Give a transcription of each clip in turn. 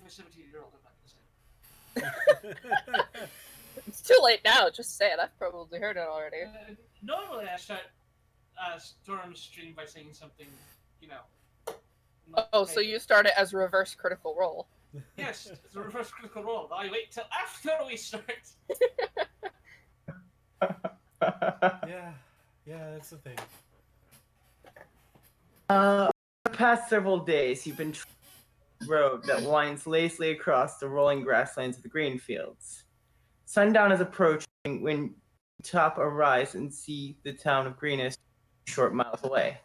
a 17-year-old. I'm not going to say. It's too late now. Just say it. I've probably heard it already. Normally, I start Storm's stream by saying something, you know. Oh, so you start it as a reverse critical role. Yes, it's a reverse critical role. I wait till after we start. Yeah, that's the thing. The past several days, you've been traveling a road that winds lazily across the rolling grasslands of the green fields. Sundown is approaching when you top a rise and see the town of Greenest short miles away.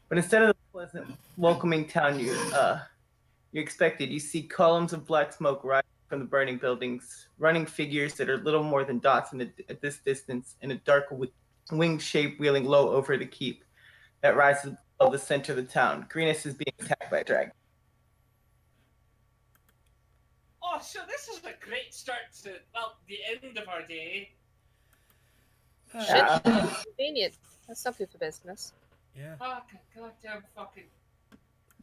But instead of the pleasant, welcoming town you expected, you see columns of black smoke rising from the burning buildings, running figures that are little more than dots at this distance, in a dark winged shape wheeling low over the keep that rises above the center of the town. Greenest is being attacked by a dragon. Oh, so this is a great start to, well, the end of our day. Shit, convenient. That's not good for business. Yeah. Fucking goddamn fucking.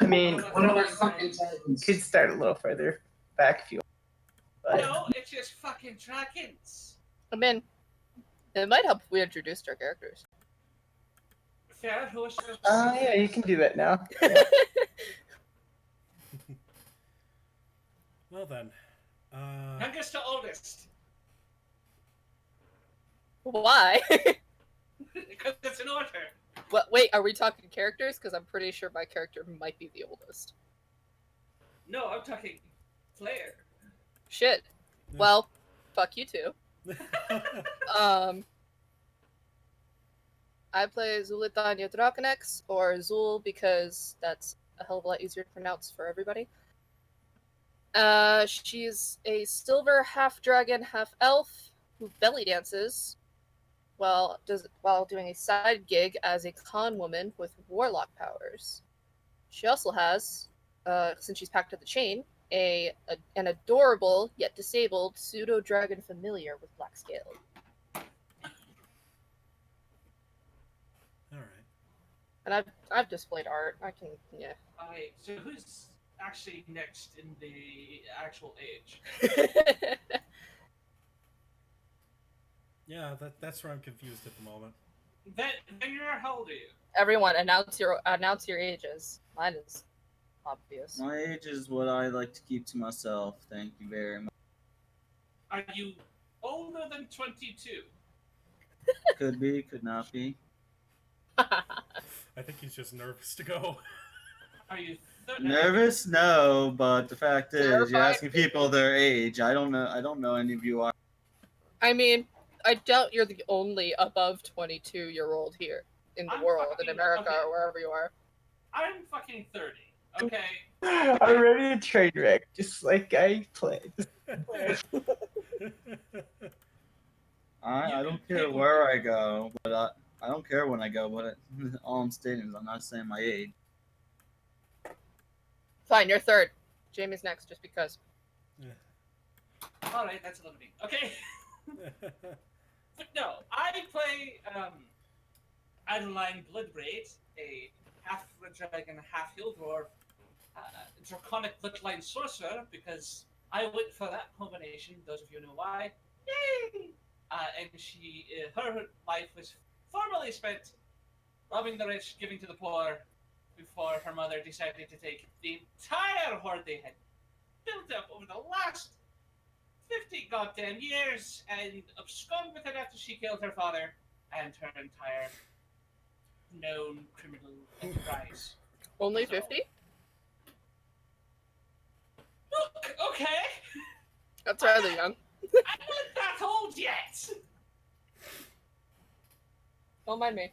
I mean, One of our fucking you could start a little further back if you want. No, it's just fucking dragons. I mean, it might help if we introduced our characters. Fair, who was Yeah, you can do that now. Well then. Youngest to oldest. Why? Because it's an order. What? Wait, are we talking characters? Because I'm pretty sure my character might be the oldest. No, I'm talking player. Shit. Yeah. Well, fuck you too. I play Zulitania Draconex, or Zul, because that's a hell of a lot easier to pronounce for everybody. She's a silver half-dragon, half-elf who belly dances while doing a side gig as a con woman with warlock powers. She also has, since she's packed to the chain, an adorable yet disabled pseudo-dragon familiar with black scales. Alright. And I've displayed art. I can, yeah. Alright, so who's actually next in the actual age? Yeah, that's where I'm confused at the moment. Then you're how old are you? Everyone, announce your ages. Mine is obvious. My age is what I like to keep to myself. Thank you very much. Are you older than 22? Could be, could not be. I think he's just nervous to go. Are you Nervous? No, but the fact is, Terrified? you're asking people their age. I don't know any of you are. I mean, I doubt you're the only above 22-year-old here in the world, in America, or wherever you are. I'm fucking 30, okay? I'm ready to train wreck, just like I played. I don't care where I go, but I don't care when I go. But all I'm stating is I'm not saying my age. Fine, you're third. Jamie's next, just because. Alright, that's a little bit. Okay. But no, I play Adeline Bloodbraid, a half red dragon, half hill dwarf, draconic bloodline sorcerer, because I went for that combination. Those of you know why. Yay! And she, her life was formerly spent robbing the rich, giving to the poor, before her mother decided to take the entire hoard they had built up over the last 50 goddamn years and abscond with it after she killed her father and her entire known criminal enterprise. Only 50? Look, okay, That's rather young. I'm not that old yet. Don't mind me.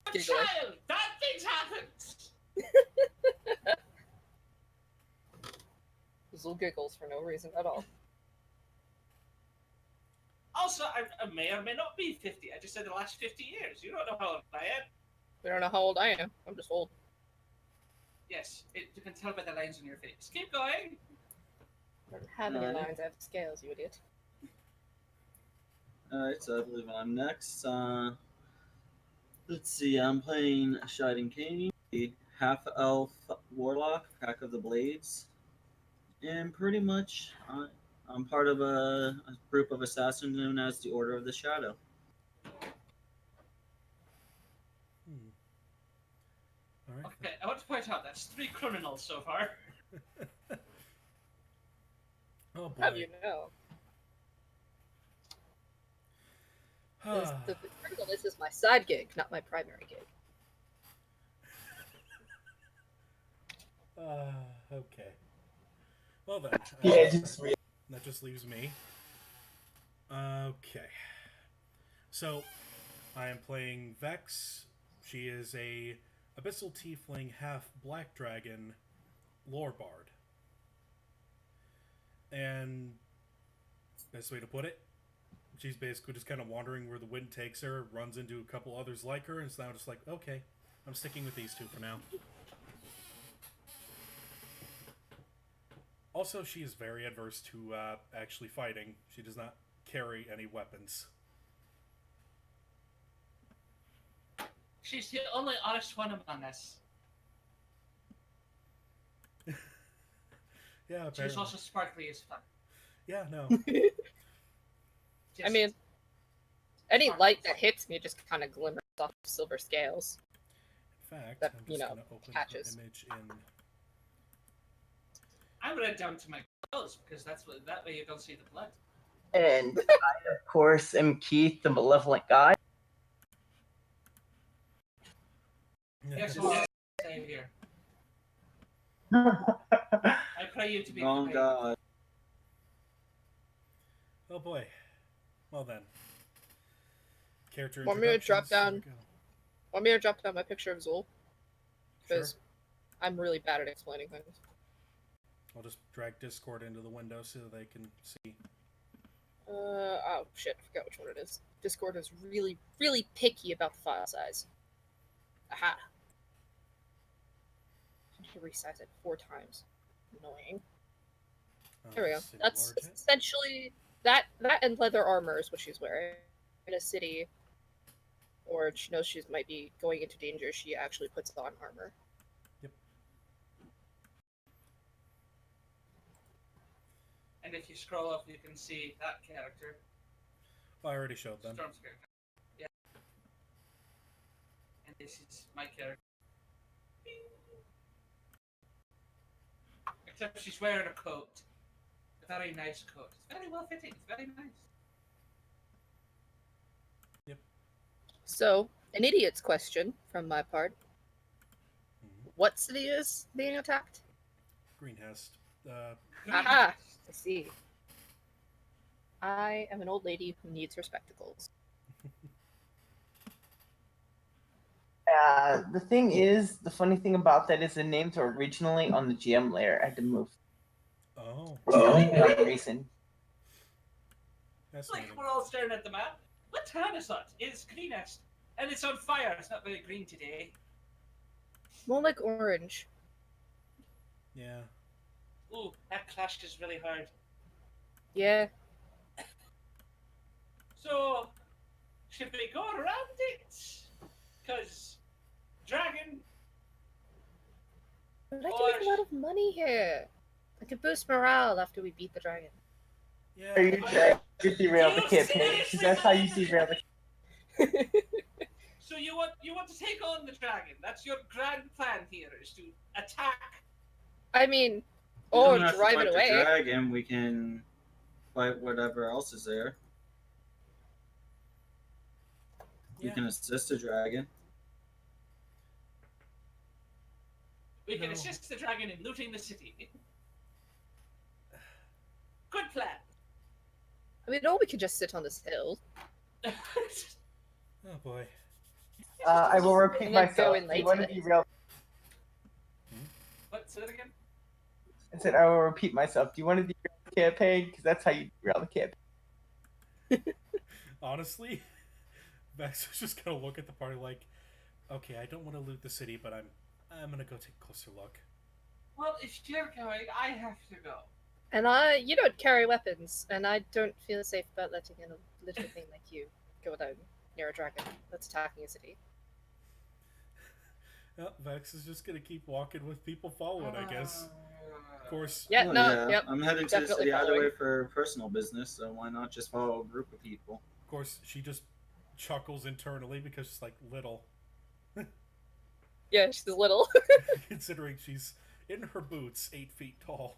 But Giggling. child, bad things happened. Zul giggles for no reason at all. Also, I may or may not be 50. I just said the last 50 years. You don't know how old I am. We don't know how old I am. I'm just old. Yes, you can tell by the lines on your face. Keep going. I don't have any lines. I have scales, you idiot. Alright, so I believe I'm next. Let's see, I'm playing Shining King, a half-elf warlock, Crack of the Blades. And pretty much, I'm part of a group of assassins known as the Order of the Shadow. Hmm. All right. Okay, I want to point out that's 3 criminals so far. Oh How do boy. you know? The criminal list is my side gig, not my primary gig. Okay. Well then. Yeah, just real. That just leaves me. Okay. So, I am playing Vex. She is a abyssal tiefling half black dragon lore bard. And best way to put it, she's basically just kind of wandering where the wind takes her, runs into a couple others like her, and is now just like, okay, I'm sticking with these two for now. Also, she is very adverse to actually fighting. She does not carry any weapons. She's the only honest one among us. Yeah, apparently. She's also sparkly as fuck. Yeah, no. I mean, any light that hits me just kind of glimmers off silver scales. In fact, That, I'm you just know, going to open catches. an image in... I'm gonna down to my clothes because that way you don't see the blood. And I, of course, am Keith, the malevolent guy. Guess what I say here? I pray you to be Oh kind. God! Oh boy. Well then. Character Want me to drop introductions. There down- we go. Want me to drop down my picture of Zul? Sure. Because I'm really bad at explaining things. I'll just drag Discord into the window so they can see. Oh shit, I forgot which one it is. Discord is really, really picky about the file size. Aha. I had to resize it 4 times. Annoying. There we go. Let's That's enlarge it. essentially that and leather armor is what she's wearing. In a city, or she knows she might be going into danger, she actually puts on armor. And if you scroll up, you can see that character. Well, I already showed them. Storm's character. Yeah. And this is my character. Except she's wearing a coat. A very nice coat. It's very well fitting. It's very nice. So, an idiot's question from my part. Mhm. What city is being attacked? Greenhest. Aha! I see. I am an old lady who needs her spectacles. The thing is, the funny thing about that is the names are originally on the GM layer. I had to move Oh, for some reason. fascinating. Like, we're all staring at the map. What town is that? It's Greenest. And it's on fire. It's not very green today. More like orange. Yeah. Ooh, that clashed is really hard. Yeah. So, should we go around it? Because dragon. But I can make a lot of money here. I can boost morale after we beat the dragon. Yeah. Are you trying to derail the You campaign? seriously Because that's how you derail the So you want to take on the dragon? That's your grand plan here, is to attack. I mean, We or don't have to drive fight it the away. dragon. We can fight whatever else is there. We Yeah. can assist the dragon. We can No. assist the dragon in looting the city. Good plan. I mean, or we could just sit on this hill. Oh boy. I will repeat And then myself. go in Do you want to later. derail? What? Say that again. I said I will repeat myself. Do you want to derail the campaign? Because that's how you derail the campaign. Honestly, Vex was just gonna look at the party like, okay, I don't want to loot the city, but I'm gonna go take a closer look. Well, if you're going, I have to go. And you don't carry weapons, and I don't feel safe about letting in a little thing like you go down near a dragon that's attacking a city. Well, Vex is just gonna keep walking with people following, I guess. Of course, Yeah, Oh, no, yeah. yep. I'm heading to the definitely city either following. way for personal business, so why not just follow a group of people? of course, she just chuckles internally because she's like little, Yeah, she's little. considering she's in her boots, 8 feet tall.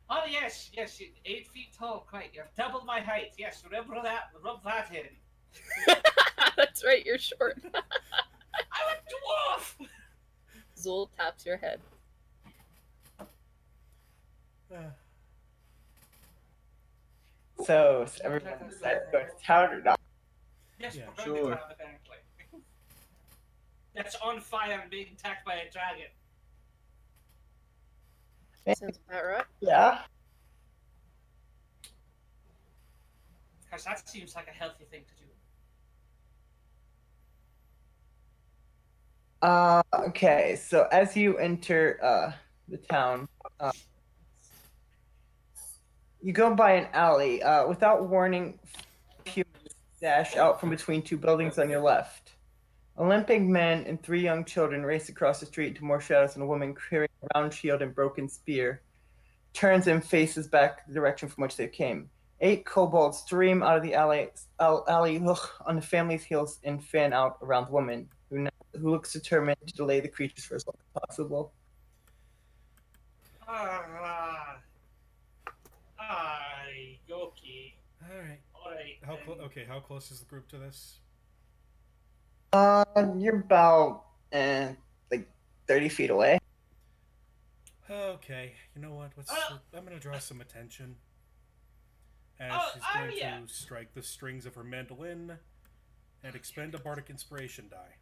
Oh yes, yes, 8 feet tall, quite. You've doubled my height. Yes, remember that. Rub that in. That's right, you're short. I'm a dwarf. Zul taps your head. Uh, So, everyone decided to go to town or not? Yes, Yeah, we're going sure. to town apparently. That's on fire and being attacked by a dragon. Sounds about right. Yeah. Because that seems like a healthy thing to do. Okay, so as you enter the town, you go by an alley. Without warning, humans dash out from between two buildings on your left. A limping man and three young children race across the street into more shadows, and a woman carrying a round shield and broken spear turns and faces back the direction from which they came. 8 kobolds stream out of the alley on the family's heels and fan out around the woman, who looks determined to delay the creatures for as long as possible. Yoki. all right. Alright. How close is the group to this? You're about like 30 feet away. Okay, you know what? I'm gonna draw some attention. As Oh, she's oh, going yeah. to strike the strings of her mandolin and expend a bardic inspiration die.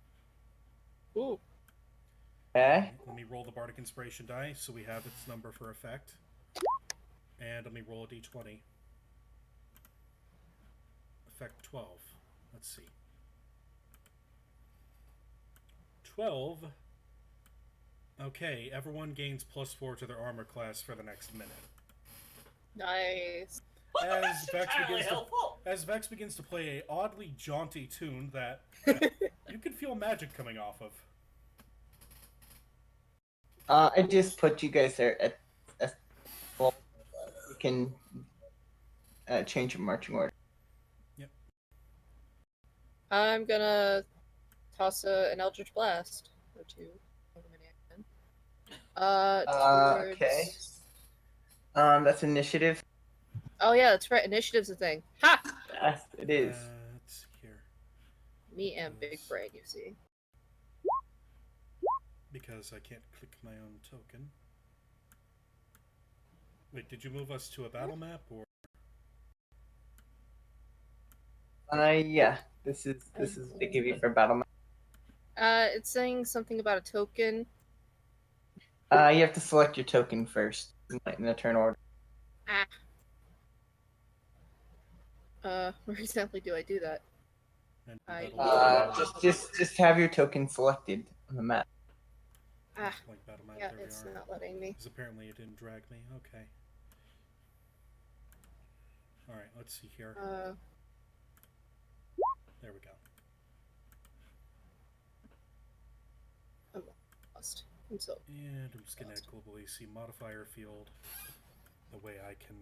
Ooh. Okay. Let me roll the bardic inspiration die so we have its number for effect. And let me roll a d20. Effect 12. Let's see. 12. Okay, everyone gains +4 to their armor class for the next minute. Nice. As Vex begins to play a oddly jaunty tune that you can feel magic coming off of. I just put you guys there at well, you can change your marching order. I'm gonna toss an Eldritch Blast or two. Towards... Okay. That's initiative. Oh yeah, that's right. Initiative's a thing. Ha! Yes, it is. Let's see here. Me and Big Brain, you see. Because I can't click my own token. Wait, did you move us to a battle map or? Yeah. This is they give you for battle. It's saying something about a token. You have to select your token first in the turn order. Where exactly do I do that? And I- Just have your token selected on the map. Like battle map, Yeah, there we it's are. not letting me. Because apparently it didn't drag me. Okay. Alright, let's see here. There we go. I'm lost. I'm so And I'm just gonna add global AC modifier field. The way I can.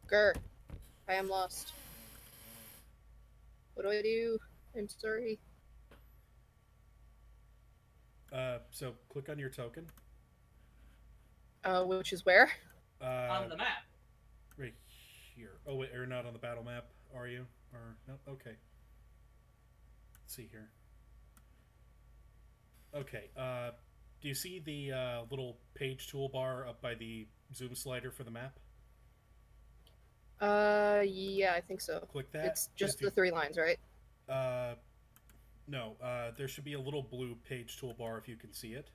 Grr. I am lost. What do I do? I'm sorry. So click on your token. Which is where? On the map. Right here. Oh wait, you're not on the battle map, are you? Or no? Okay. Let's see here. Okay. Do you see the little page toolbar up by the zoom slider for the map? Yeah, I think so. Click that. It's just If you- the 3 lines, right? No. There should be a little blue page toolbar if you can see it.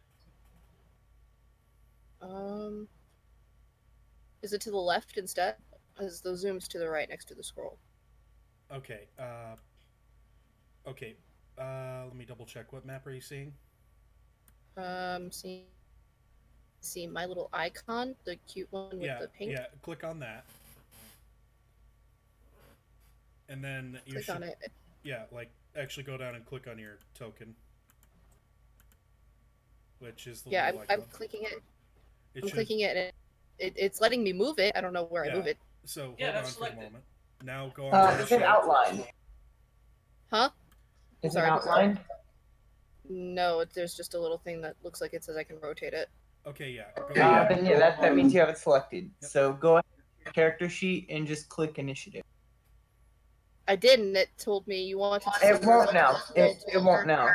Is it to the left instead? As the zoom's to the right next to the scroll. Okay. Okay. Let me double check. What map are you seeing? See my little icon, the cute one with the pink. Yeah. Click on that. And then you Click should, on it. yeah, like actually go down and click on your token, which is the Yeah, little I'm icon. clicking it. It I'm should, clicking it, and it's letting me move it. I don't know where I yeah. move it. So Yeah, hold on that's for a selected. moment. Now go on to the Is it sheet. outlined? Huh? Is Sorry. it outlined? No, there's just a little thing that looks like it says I can rotate it. Okay, yeah. Go Then yeah, that means you have it selected. Yep. So go ahead to your character sheet and just click initiative. I did, and it told me you wanted to. It won't now. It won't now.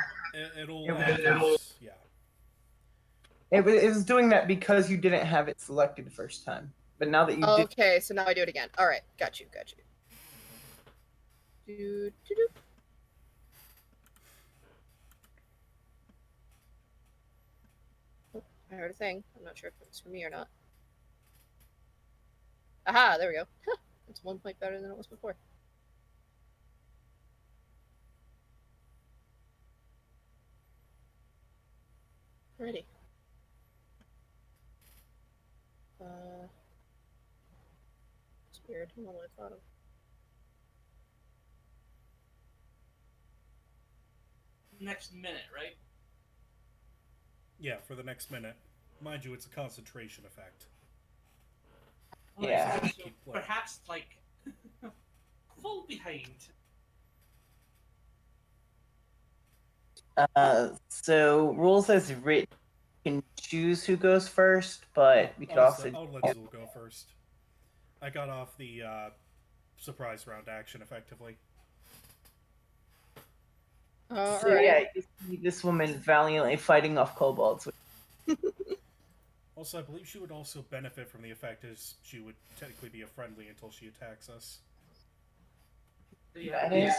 It'll It was- after this, yeah. It was doing that because you didn't have it selected the first time. But now that you did, Okay, so now I do it again. All right, got you. Do, do, do. Oh, I heard a thing. I'm not sure if it's for me or not. Aha, there we go. Huh, it's 1 point better than it was before. Alrighty. It's weird. I don't know what I thought of. Next minute, right? Yeah, for the next minute. Mind you, it's a concentration effect. Yeah. So Keep playing. perhaps like fall behind. so rules as written, you can choose who goes first, but we could also. I'll let Zul go first. I got off the surprise round action effectively. So Alright. yeah, you see this woman valiantly fighting off kobolds. Also, I believe she would also benefit from the effect as she would technically be a friendly until she attacks us. That is.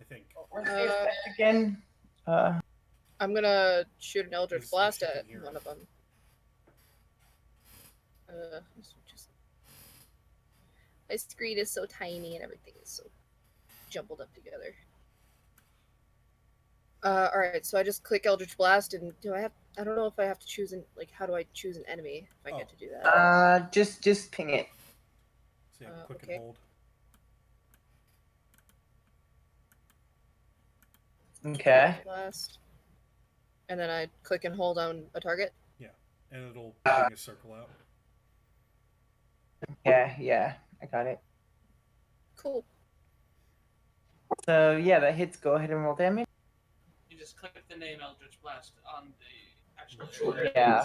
I think. What's the effect again? I'm gonna shoot an Eldritch If Blast she can at hear one it. of them. Just... My screen is so tiny and everything is so jumbled up together. Alright, so I just click Eldritch Blast, and I don't know if I have to choose how do I choose an enemy if I get to do that? Just ping it. So yeah, click okay. and hold. Okay. Eldritch Blast. And then I click and hold on a target. And it'll bring a circle out. Yeah, I got it. Cool. So yeah, that hits. Go ahead and roll damage. You just click the name Eldritch Blast on the actual. Yeah.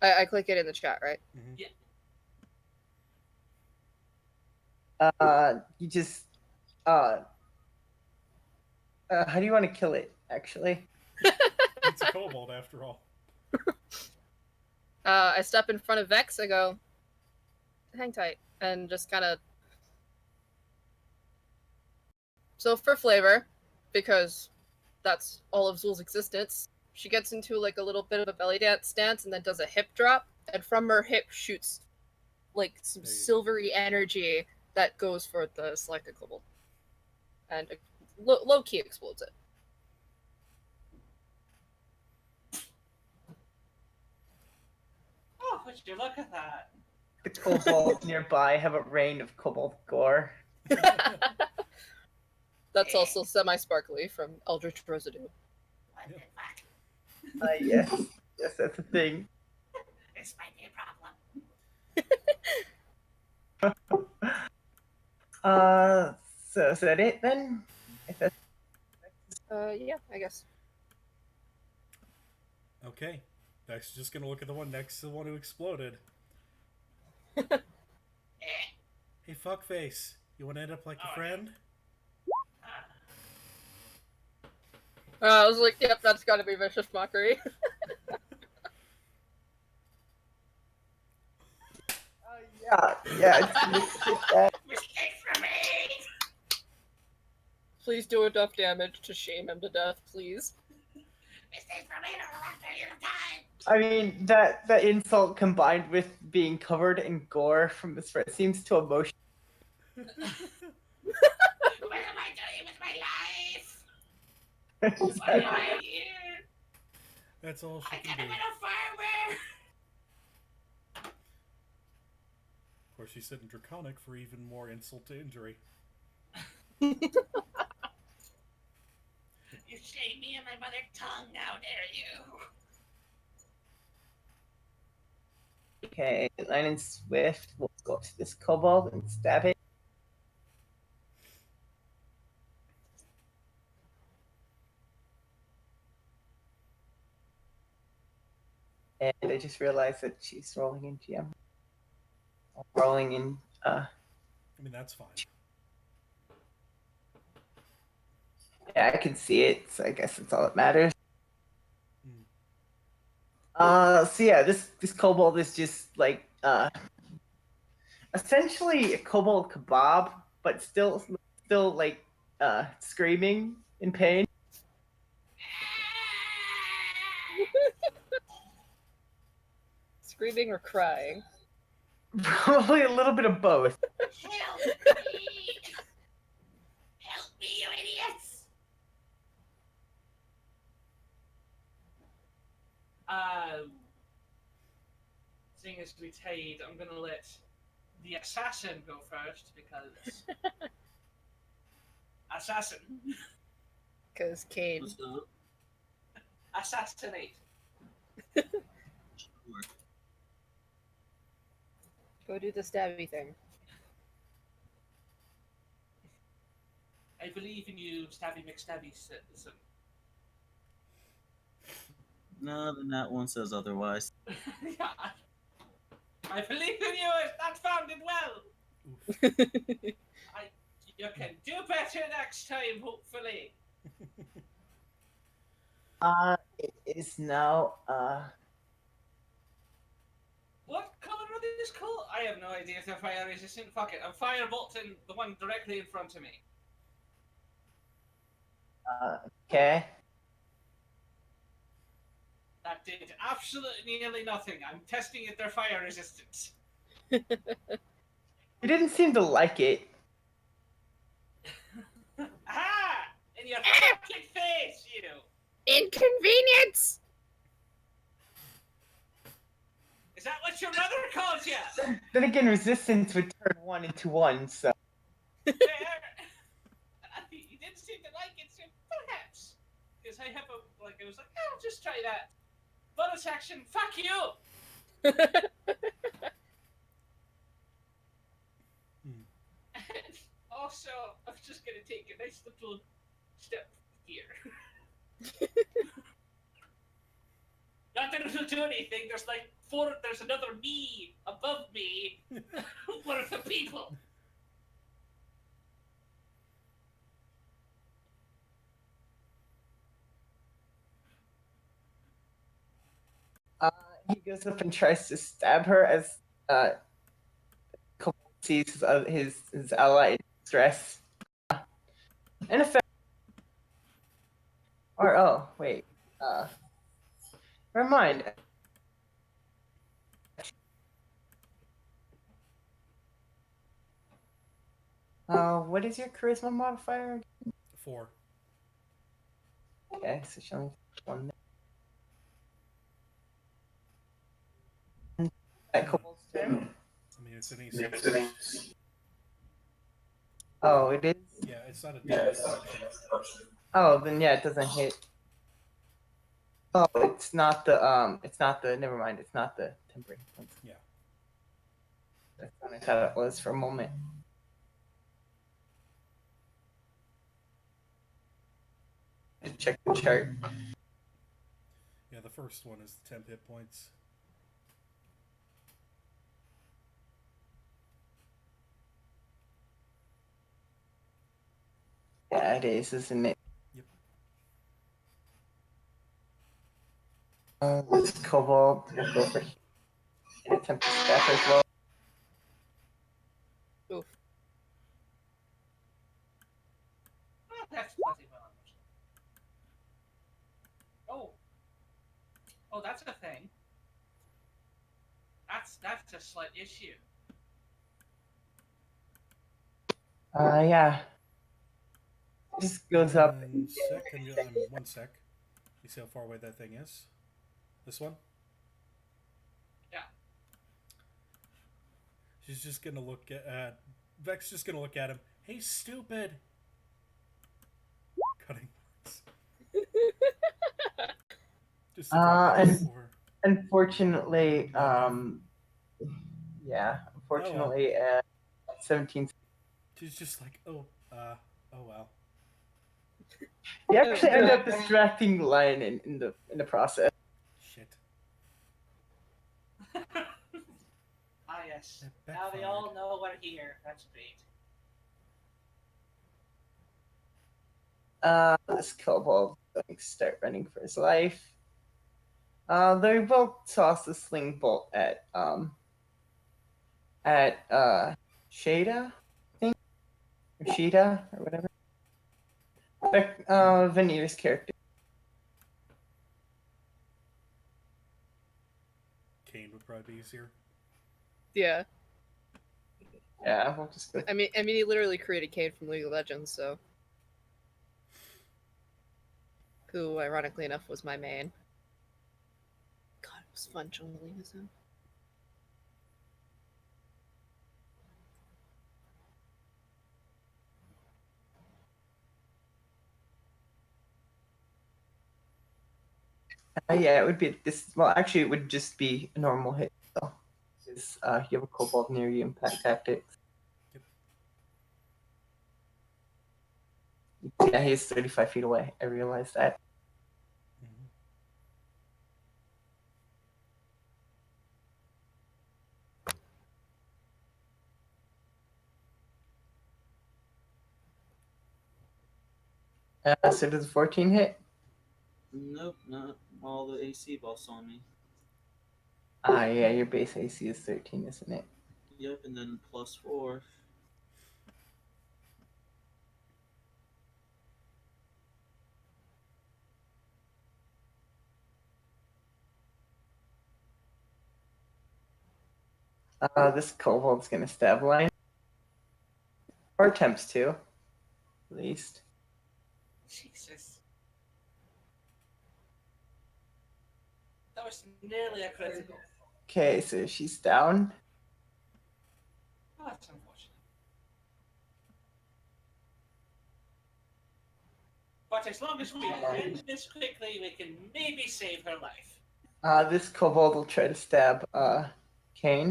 I click it in the chat, right? Mm-hmm. Yeah. You just how do you want to kill it? Actually. It's a kobold after all. I step in front of Vex. I go, hang tight, and just kind of. So for flavor, because that's all of Zul's existence, she gets into like a little bit of a belly dance stance and then does a hip drop, and from her hip shoots like some There you go. silvery energy that goes for the selected kobold, and low key explodes it. Oh, would you look at that? The kobolds nearby have a rain of kobold gore. That's also semi-sparkly from Eldritch Residue. What the Yes, that's a thing. fuck? This might be a problem. So is that it then? If that's Yeah, I guess. Okay. Next, just gonna look at the one next to the one who exploded. Hey, fuckface. You wanna end up like a friend? I was like, yep, that's gotta be vicious mockery. yeah. It's that. Mistake for me. Please do enough damage to shame him to death, please. Mistake for me. Don't want to you time. I mean that insult combined with being covered in gore from the spread seems to emotion. What am I doing with my life? Why am I here? That's all she I can could have do. been a farmer. Of course, she's sitting draconic for even more insult to injury. shame me and my mother tongue, now dare you? Okay, Lightning Swift will go up to this kobold and stab it. And I just realized that she's rolling in GM. Rolling in I mean, that's fine. yeah, I can see it, so I guess that's all that matters. So yeah, this kobold is just like essentially a kobold kebab, but still like screaming in pain. Screaming or crying? Probably a little bit of both. Help me! Help me, you idiots! Seeing as we tied, I'm gonna let the assassin go first because assassin, Because Kane. What's up? assassinate. Sure. Go do the stabby thing. I believe in you, Stabby McStabby citizen. No, then that one says otherwise. Yeah. I believe in you, if that founded well. You can do better next time, hopefully. It is now What color are these called? I have no idea if they're fire resistant. Fuck it, I'm firebolting the one directly in front of me. okay. That did absolutely nearly nothing. I'm testing if they're fire resistant. You didn't seem to like it. Aha! In your fucking face, you! Inconvenience! Is that what your mother calls you? Then again, resistance would turn 1 into 1, so. You didn't seem to like it, so perhaps. Because I have I was like, oh, I'll just try that. Bonus action, fuck you! And also, I'm just gonna take a nice little step here. Not that it'll do anything, there's another me above me worth of people. He goes up and tries to stab her as Kobold sees his ally in distress. In effect, or oh wait, never mind. What is your charisma modifier? 4. Okay, so she only takes 1. That Kobold's turn. I mean, it's an AC. Oh, it is. Yeah, it's not a damage option. Oh, then yeah, it doesn't hit. Oh, it's not the. Never mind. It's not the temporary. Yeah. That's what I thought it was for a moment. To check the chart. Yeah, the first one is 10 hit points. Yeah, it is, isn't it? Yep. This kobold will go for and attempt to stab her as well. Oof. Oh, that's bloody well understood. Oh, that's a thing. That's a slight issue. Yeah. Just goes up. And one sec. You see how far away that thing is? This one? Yeah. She's just gonna look at Vec's just gonna look at him. Hey, stupid! Cutting words. Just to drop that And for her. unfortunately, No, yeah, well. unfortunately, 17. She's just like, oh well. You actually end well. up distracting the lion in the process. Shit. Ah, yes. That Now they backfired. all know we're here. That's great. This kobold going to start running for his life. They both toss a sling bolt at Shada, I think, or Sheeta, or whatever. Vanita's character. Kane would probably be easier. Yeah. Yeah, we'll just go. I mean, he literally created Kane from League of Legends, so. Who, ironically enough, was my main. God, it was fun jungling as him. Yeah, it would be this. Well, actually, it would just be a normal hit. So, because you have a kobold near you, impact tactics. Yeah, he's 35 feet away. I realized that. Mm-hmm. So does a 14 hit? Nope, not all the AC buffs on me. Yeah, your base AC is 13, isn't it? Yep, and then +4. This kobold's gonna stab line. Or attempts to, at least. Jesus. That was nearly a critical. Okay, so she's down. Oh, that's unfortunate. But as long as we end this quickly, we can maybe save her life. This kobold will try to stab Kane.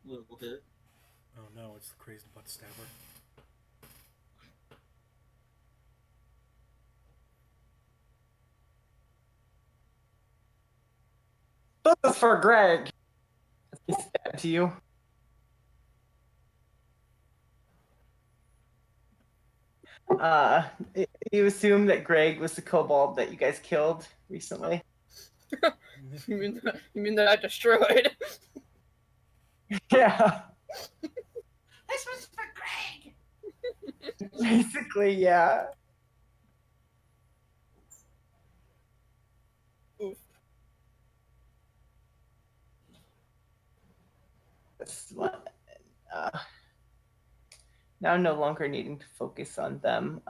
Little hit. Oh no, it's the crazy butt stabber. This is for Greg. He stabs you. Uh, you assume that Greg was the kobold that you guys killed recently? You mean that I destroyed? Yeah, This was for Greg! basically, yeah. Oof. This one, now no longer needing to focus on them,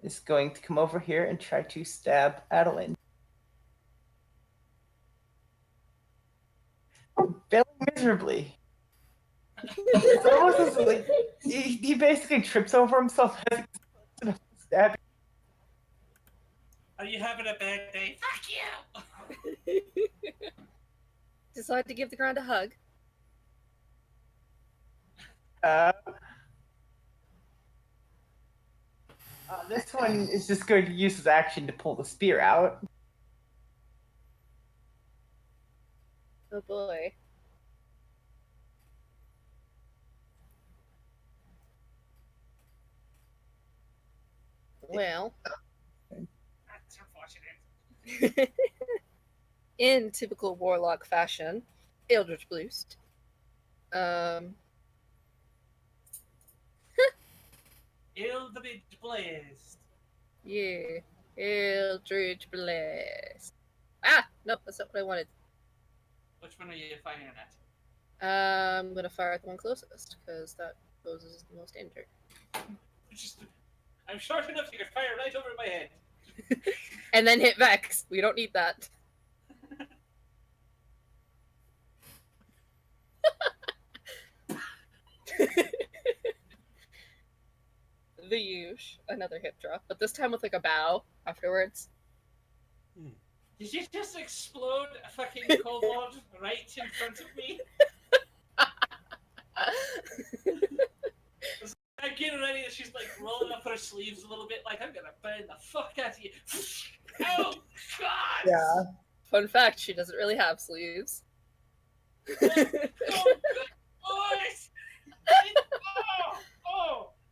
is going to come over here and try to stab Adeline. Failing miserably. It's almost as like he basically trips over himself as he's stabbing. Are you having a bad day? Fuck you! Decide to give the ground a hug. This one is just going to use his action to pull the spear out. Oh boy. Well, That's unfortunate. in typical warlock fashion, Eldritch Boost. Eldritch Blazed. Yeah. Eldritch Blast. Ah! Nope, that's not what I wanted. Which one are you firing at? I'm gonna fire at the one closest, because that poses the most danger. I'm short enough you can fire right over my head. And then hit Vex. We don't need that. the huge, another hip drop, but this time with like a bow afterwards. Did you just explode a fucking kobold right in front of me? I'm getting ready, and she's like rolling up her sleeves a little bit, like, I'm gonna burn the fuck out of you. Oh, God! Yeah. Fun fact, she doesn't really have sleeves. Oh, good boys!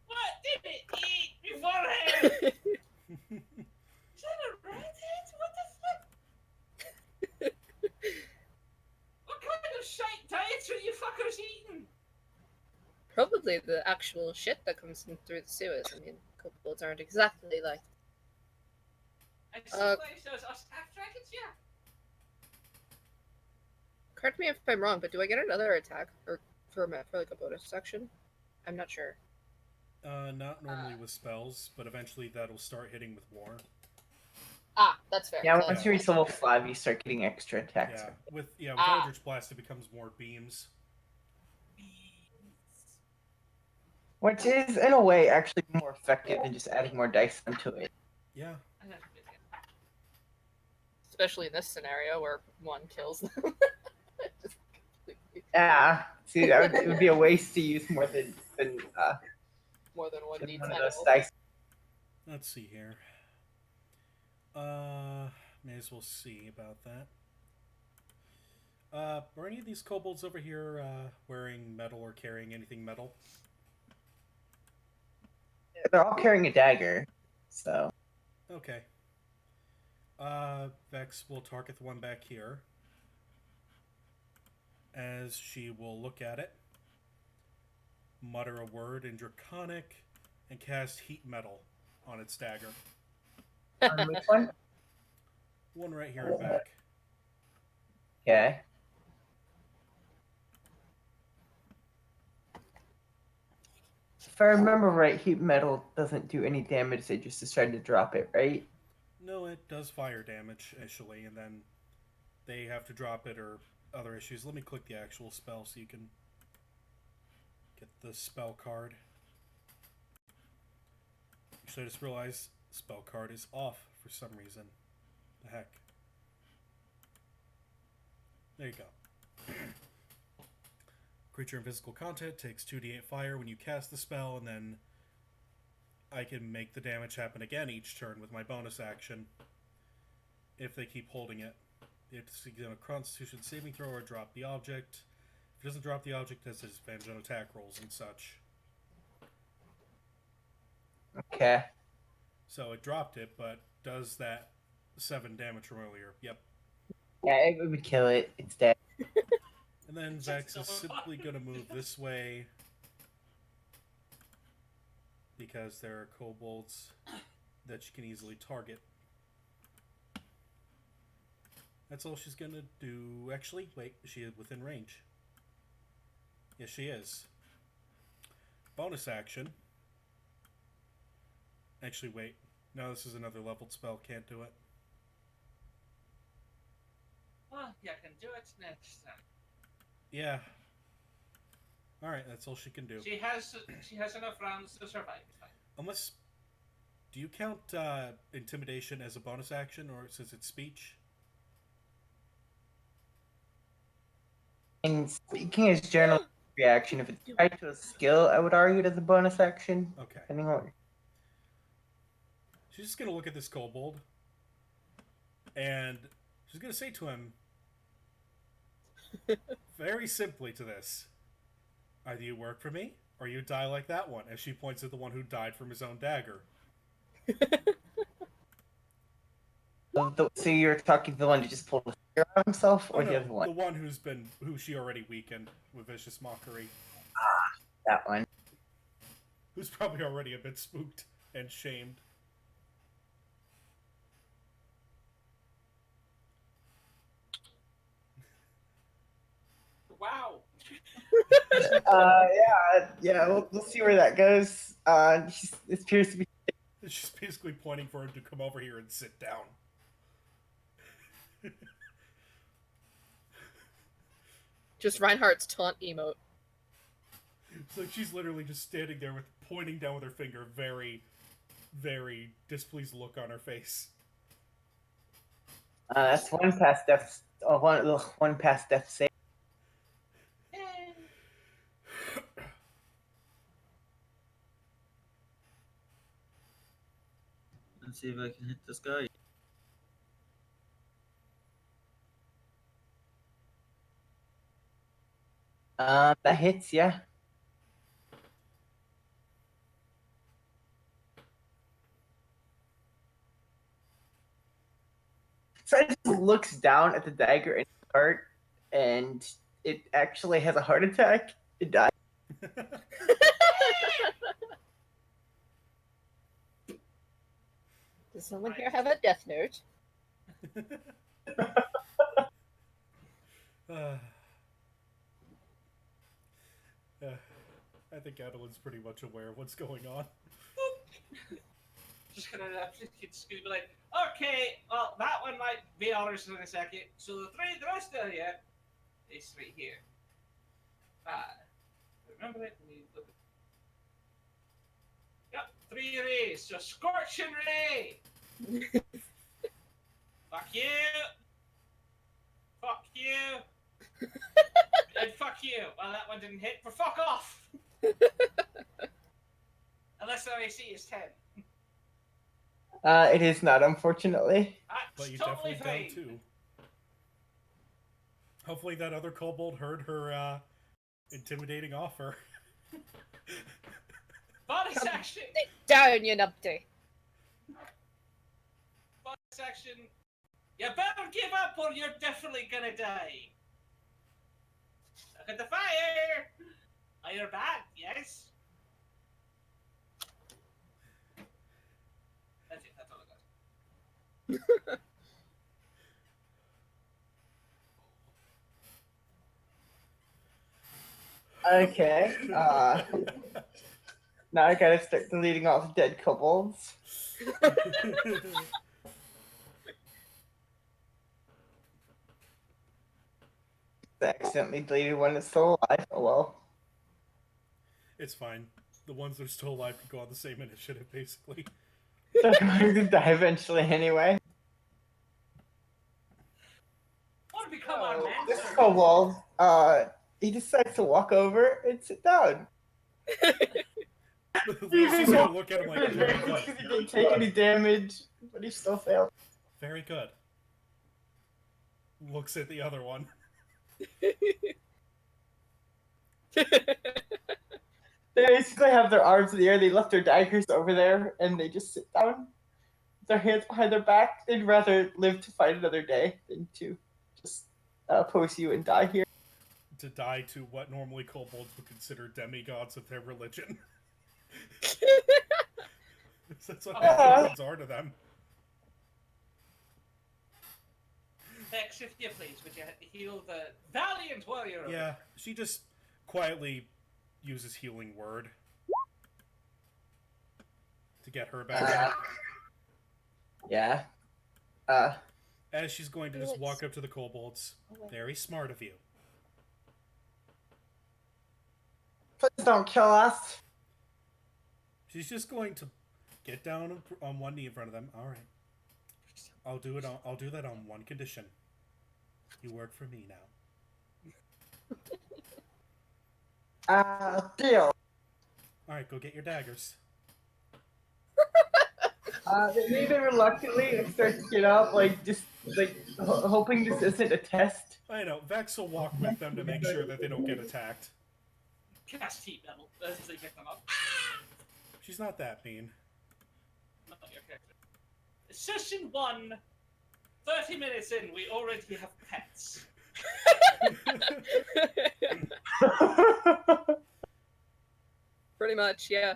What did it eat beforehand? Is that a redhead? What the fuck? What kind of shite diet are you fuckers eating? Probably the actual shit that comes in through the sewers. I mean, kobolds aren't exactly like. I suppose those are staff dragons, yeah. Correct me if I'm wrong, but do I get another attack or for like a bonus section? I'm not sure. Not normally with spells, but eventually that'll start hitting with war. Ah, that's fair. Yeah, So once you reach level 5, you start getting extra attacks. Yeah, with Ah. Eldritch Blast, it becomes more beams. Which is, in a way, actually more effective than just adding more dice onto it. Yeah. especially in this scenario where one kills them. Just completely Yeah. See, it would be a waste to use more than more than one one d10. of those dice. Let's see here. May as well see about that. Are any of these kobolds over here wearing metal or carrying anything metal? They're all carrying a dagger, so. Okay. Vex will target the one back here. As she will look at it, mutter a word in Draconic, and cast Heat Metal on its dagger. Which one? One right here and back. Okay. If I remember right, heat metal doesn't do any damage. They just decide to drop it, right? No, it does fire damage initially, and then they have to drop it or other issues. Let me click the actual spell so you can get the spell card. Actually, I just realized spell card is off for some reason. The heck. There you go. Creature in physical contact takes 2d8 fire when you cast the spell, and then I can make the damage happen again each turn with my bonus action if they keep holding it. They have to succeed on a Constitution saving throw or drop the object. If it doesn't drop the object, it has disadvantage on attack rolls and such. Okay. So it dropped it, but does that 7 damage from earlier. Yep. Yeah, it would kill it. It's dead. And then Vex is simply going to move this way because there are kobolds that she can easily target. That's all she's going to do. Actually, wait, is she within range? Yes, she is. Bonus action. Actually, wait. No, this is another leveled spell. Can't do it. Well, yeah, I can do it next time. Yeah. Alright, that's all she can do. She has enough rounds to survive. It's fine. Unless... Do you count intimidation as a bonus action, or since it's speech? And speaking as general reaction, if it's tied to a skill, I would argue it as a bonus action. Okay. Depending on. She's just going to look at this kobold, and she's going to say to him, very simply to this, either you work for me, or you die like that one, as she points at the one who died from his own dagger. So you're talking to the one who just pulled the spear on himself, or the other one? The one who she already weakened with vicious mockery. That one. Who's probably already a bit spooked and shamed. Wow. Yeah. We'll see where that goes. It appears to be. She's basically pointing for him to come over here and sit down. Just Reinhardt's taunt emote. So she's literally just standing there with pointing down with her finger, very, very displeased look on her face. That's one past death. One past death save. Let's see if I can hit this guy. That hits, yeah. So it just looks down at the dagger in his heart, and it actually has a heart attack. It dies. Does someone here have a death note? I think Adeline's pretty much aware of what's going on. Just gonna it's gonna be like, okay, well that one might be ours in a second. So the rest of you, is three here. Remember it? Let me look at. Yep, 3 rays. So scorching ray. Fuck you. Fuck you. And fuck you. Well, that one didn't hit, but fuck off. Unless their AC is 10. It is not, unfortunately. That's But you totally definitely fine. down too. Hopefully that other kobold heard her intimidating offer. Bonus action. Sit down, you numpty. Bonus action. You better give up or you're definitely gonna die. Look at the fire. Oh, you're back, yes? That's it, that's all I got. Okay. Now I gotta start deleting all the dead kobolds. I accidentally deleted one that's still alive. Oh well. It's fine. The ones that are still alive can go on the same initiative, basically. They're going to die eventually anyway. Want to become our man? This kobold, he decides to walk over and sit down. Lucy's gonna look at him like, very Because good. he didn't take any damage, but he still failed. Very good. Looks at the other one. They basically have their arms in the air, they left their daggers over there, and they just sit down with their hands behind their back. They'd rather live to fight another day than to just oppose you and die here. To die to what normally kobolds would consider demigods of their religion. That's what kobolds are to them. Vex, if you please, would you heal the valiant warrior? Yeah, she just quietly uses healing word to get her back up. Yeah. As she's going to just walk up to the kobolds. Very smart of you. Please don't kill us. She's just going to get down on one knee in front of them. All right. I'll do it. I'll do that on one condition. You work for me now. Deal. All right, go get your daggers. They reluctantly start to get up, hoping this isn't a test. I know. Vex will walk with them to make sure that they don't get attacked. Cast heat metal as they get them up. She's not that mean. No, your character. Session 1, 30 minutes in, we already have pets. Pretty much, yeah.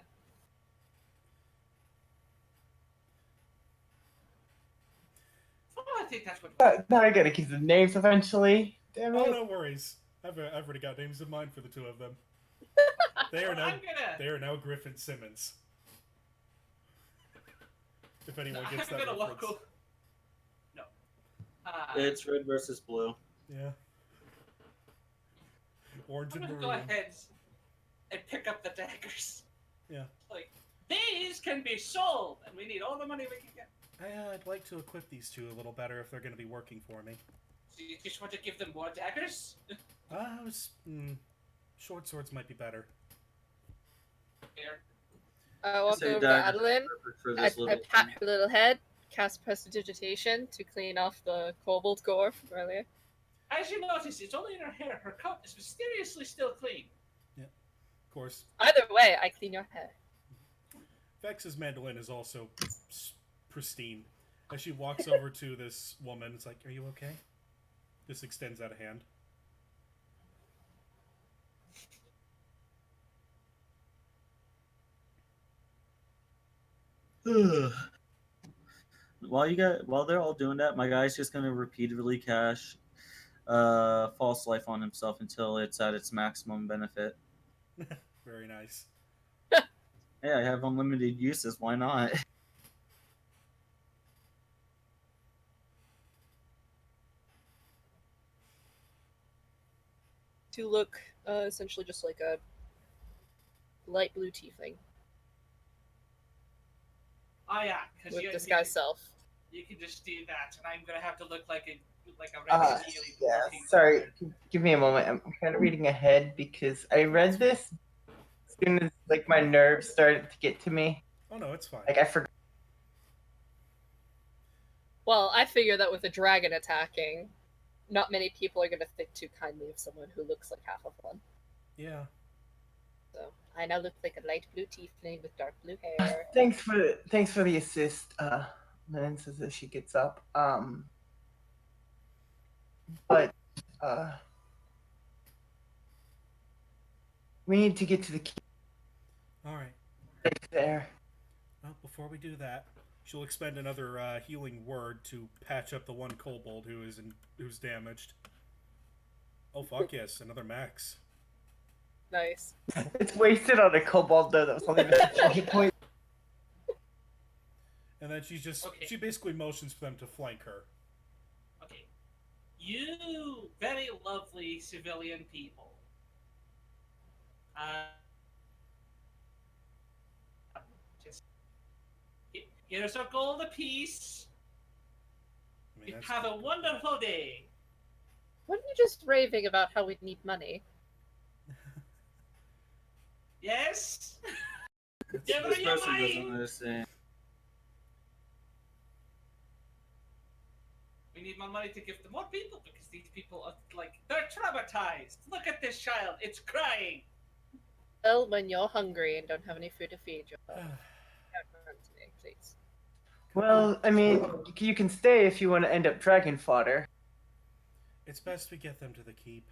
Oh, I think that's what. Now I gotta keep the names eventually. Damn Oh, it. no worries. I've already got names in mind for the two of them. They are Well, now Griffin Simmons. If anyone I'm gets that gonna reference. walk over. No. It's red versus blue. Yeah. Orange I'm and gonna maroon. go ahead and pick up the daggers. Yeah. Like, these can be sold, and we need all the money we can get. I'd like to equip these two a little better if they're going to be working for me. So you just want to give them more daggers? Short swords might be better. Here. I walk Say over to dagger Adeline. for I this little pat thing. her little head, cast Prestidigitation to clean off the kobold gore from earlier. As you notice, it's only in her hair. Her coat is mysteriously still clean. Of course, Either way, I clean your hair. Vex's mandolin is also pristine. As she walks over to this woman, it's like, "Are you okay?" This extends out a hand. While they're all doing that, my guy's just gonna repeatedly cash false life on himself until it's at its maximum benefit. Very nice. Hey, I have unlimited uses. Why not? To look essentially just like a light blue tiefling Oh yeah, because with disguise self. You can just do that, and I'm gonna have to look like a Uh, really yeah, looking sorry. bird. Give me a moment. I'm kind of reading ahead because I read this as soon as like my nerves started to get to me. Oh no, it's fine. Like I forgot. Well, I figure that with a dragon attacking, not many people are going to think too kindly of someone who looks like half of one. Yeah. So I now look like a light blue tiefling with dark blue hair. Thanks for the assist. Lynn says as she gets up. But we need to get to the key All right. right there. Well, before we do that, she'll expend another healing word to patch up the one kobold who's damaged. Oh fuck yes, another max. Nice. It's wasted on a kobold though. That was only 20 points. And then she basically motions for them to flank her. Okay, you very lovely civilian people. Just here's a gold apiece. I mean, You that's have a wonderful day. Weren't you just raving about how we'd need money? Yes. that's- Give This me your person doesn't money. understand. We need more money to give to more people because these people are they're traumatized. Look at this child; it's crying. Well, when you're hungry and don't have any food to feed you, don't run to me, please. Well, I mean, you can stay if you want to end up dragon fodder. It's best we get them to the keep.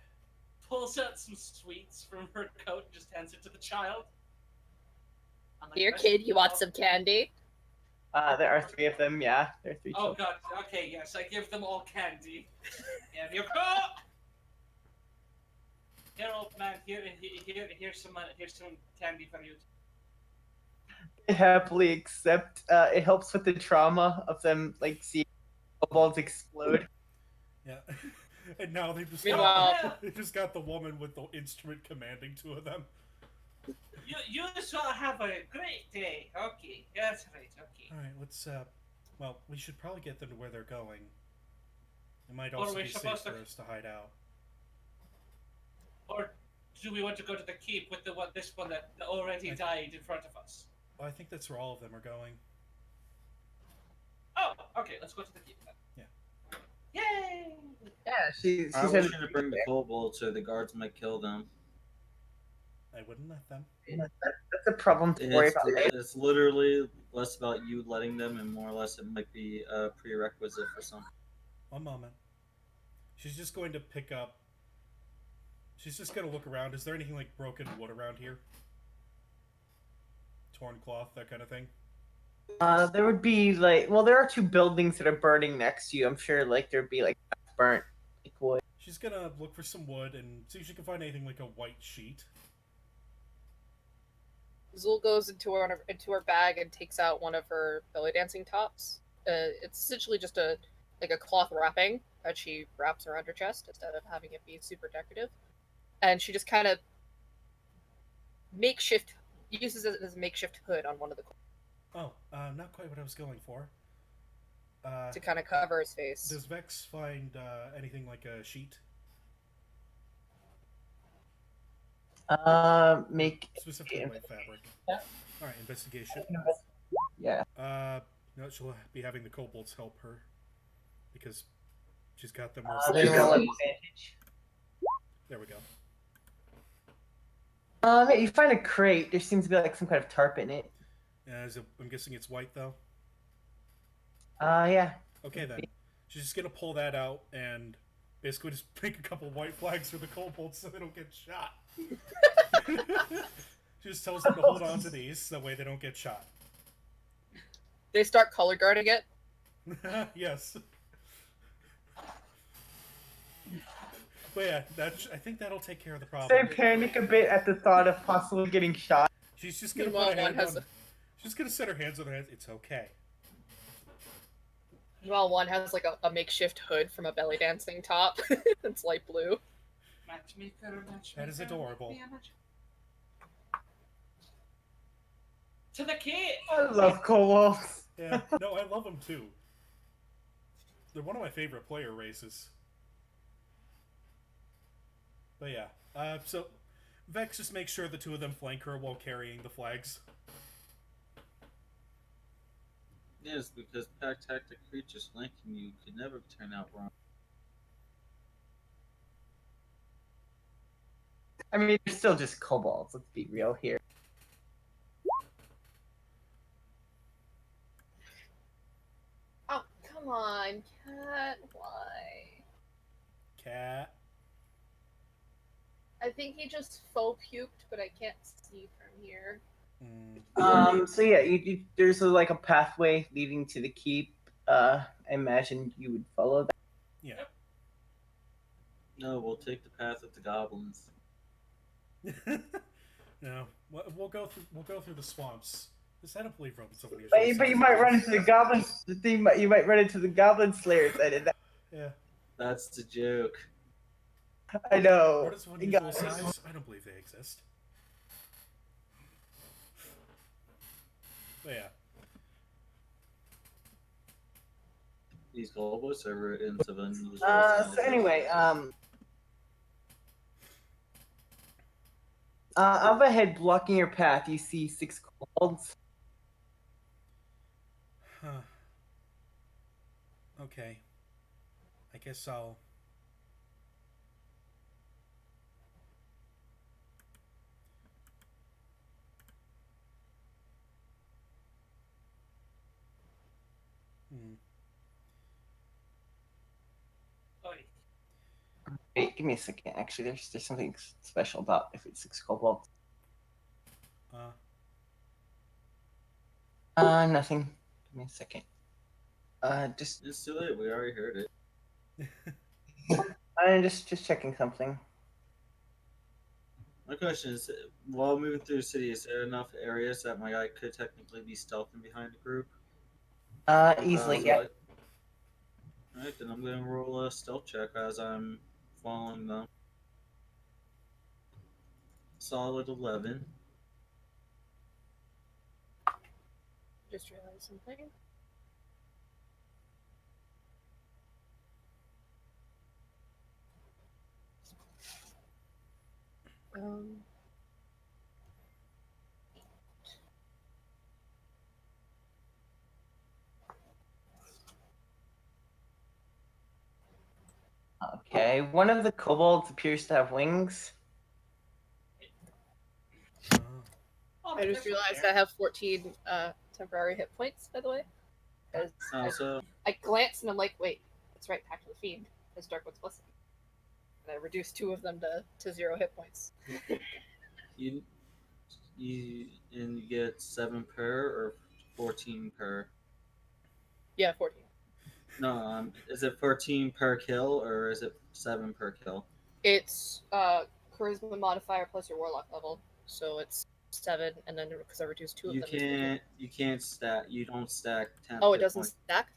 Pulls out some sweets from her coat and just hands it to the child. I'm like, Here, "Rest kid, of you want all-" some candy? There are 3 of them. Yeah, there are 3 Oh children. god. Okay, yes, I give them all candy. Here you go. Here, old man. Here's some money. Here's some candy for you. I happily accept. It helps with the trauma of them like seeing kobolds explode. Yeah. And now they've just Meanwhile- got the woman with the instrument commanding 2 of them. You shall have a great day. Okay, that's right. Okay. All right, let's. Well, we should probably get them to where they're going. It might Or also we're be safe supposed for to- us to hide out. Or do we want to go to the keep with this one that already died in front of us? Well, I think that's where all of them are going. Oh, okay. Let's go to the keep then. Yeah. Yay! Yeah, she I said wish you to bring the kobolds so the guards might kill them. I wouldn't let them. that's a problem to worry about. It's literally less about you letting them and more or less it might be a prerequisite for some. One moment. She's just going to pick up. She's just going to look around. Is there anything like broken wood around here? Torn cloth, that kind of thing? There would be like, well, there are 2 buildings that are burning next to you. I'm sure like there'd be like burnt like wood. She's going to look for some wood and see if she can find anything like a white sheet. Zul goes into her bag and takes out one of her belly dancing tops. It's essentially just a cloth wrapping that she wraps around her chest instead of having it be super decorative. And she just kind of makeshift uses it as a makeshift hood on one of the Oh, not quite what I was going for. to kind of cover his face. Does Vex find anything like a sheet? Make Specifically white fabric. Yeah. All right, investigation. Yeah. No, she'll be having the kobolds help her because she's got them more. They roll advantage. There we go. Yeah, you find a crate. There seems to be like some kind of tarp in it. I'm guessing it's white though. Yeah. Okay then. She's just gonna pull that out and basically just make a couple white flags for the kobolds so they don't get shot. She just tells them to hold on to these, that way they don't get shot. They start color guarding it. Yes. But yeah, I think that'll take care of the problem. They panic a bit at the thought of possibly getting shot. She's just gonna Meanwhile, put a hand one has on. She's just gonna set her hands on their heads. It's okay. Well, one has like a makeshift hood from a belly dancing top. It's light blue. Matchmaker. That is adorable. To the kid. I love kobolds. Yeah, no, I love them too. They're one of my favorite player races. But yeah, so Vex just makes sure the two of them flank her while carrying the flags. Yes, because pack tactic creatures flanking you could never turn out wrong. I mean, they're still just kobolds. Let's be real here. Oh, come on, cat. Why? Cat. I think he just faux puked, but I can't see from here. So yeah, there's like a pathway leading to the keep. I imagine you would follow that. Yeah. No, we'll take the path of the goblins. No, we'll go through the swamps. I don't believe relatively. But you might run into the goblins. You might run into the goblin slayers. Yeah. That's the joke. I know. What is unusual size? I don't believe they exist. But yeah. These goblins are into the unusual So anyway, up ahead, blocking your path, you see 6 kobolds. Huh. Okay. I guess I'll. Oi. Wait, give me a second. Actually, there's something special about if it's 6 kobolds. Nothing. Give me a second. Just It's too late. We already heard it. I'm just checking something. My question is, while moving through the city, is there enough areas that my guy could technically be stealthing behind the group? Easily, yeah. Alright, then I'm going to roll a stealth check as I'm following them. Solid 11. Just realized something. Okay, one of the kobolds appears to have wings. Oh, I just there's realized one I have 14 temporary hit points, by the way. Because Also, I glance and I'm like, wait, that's right, Pact of the Fiend. There's Dark One's Blessing. And I reduced 2 of them to 0 hit points. you get 7 per or 14 per? Yeah, 14. No, is it 14 per kill or is it 7 per kill? It's charisma modifier plus your warlock level. So it's 7, and then because I reduced 2 of them. You can't stack. You don't stack 10. Oh, it doesn't stack?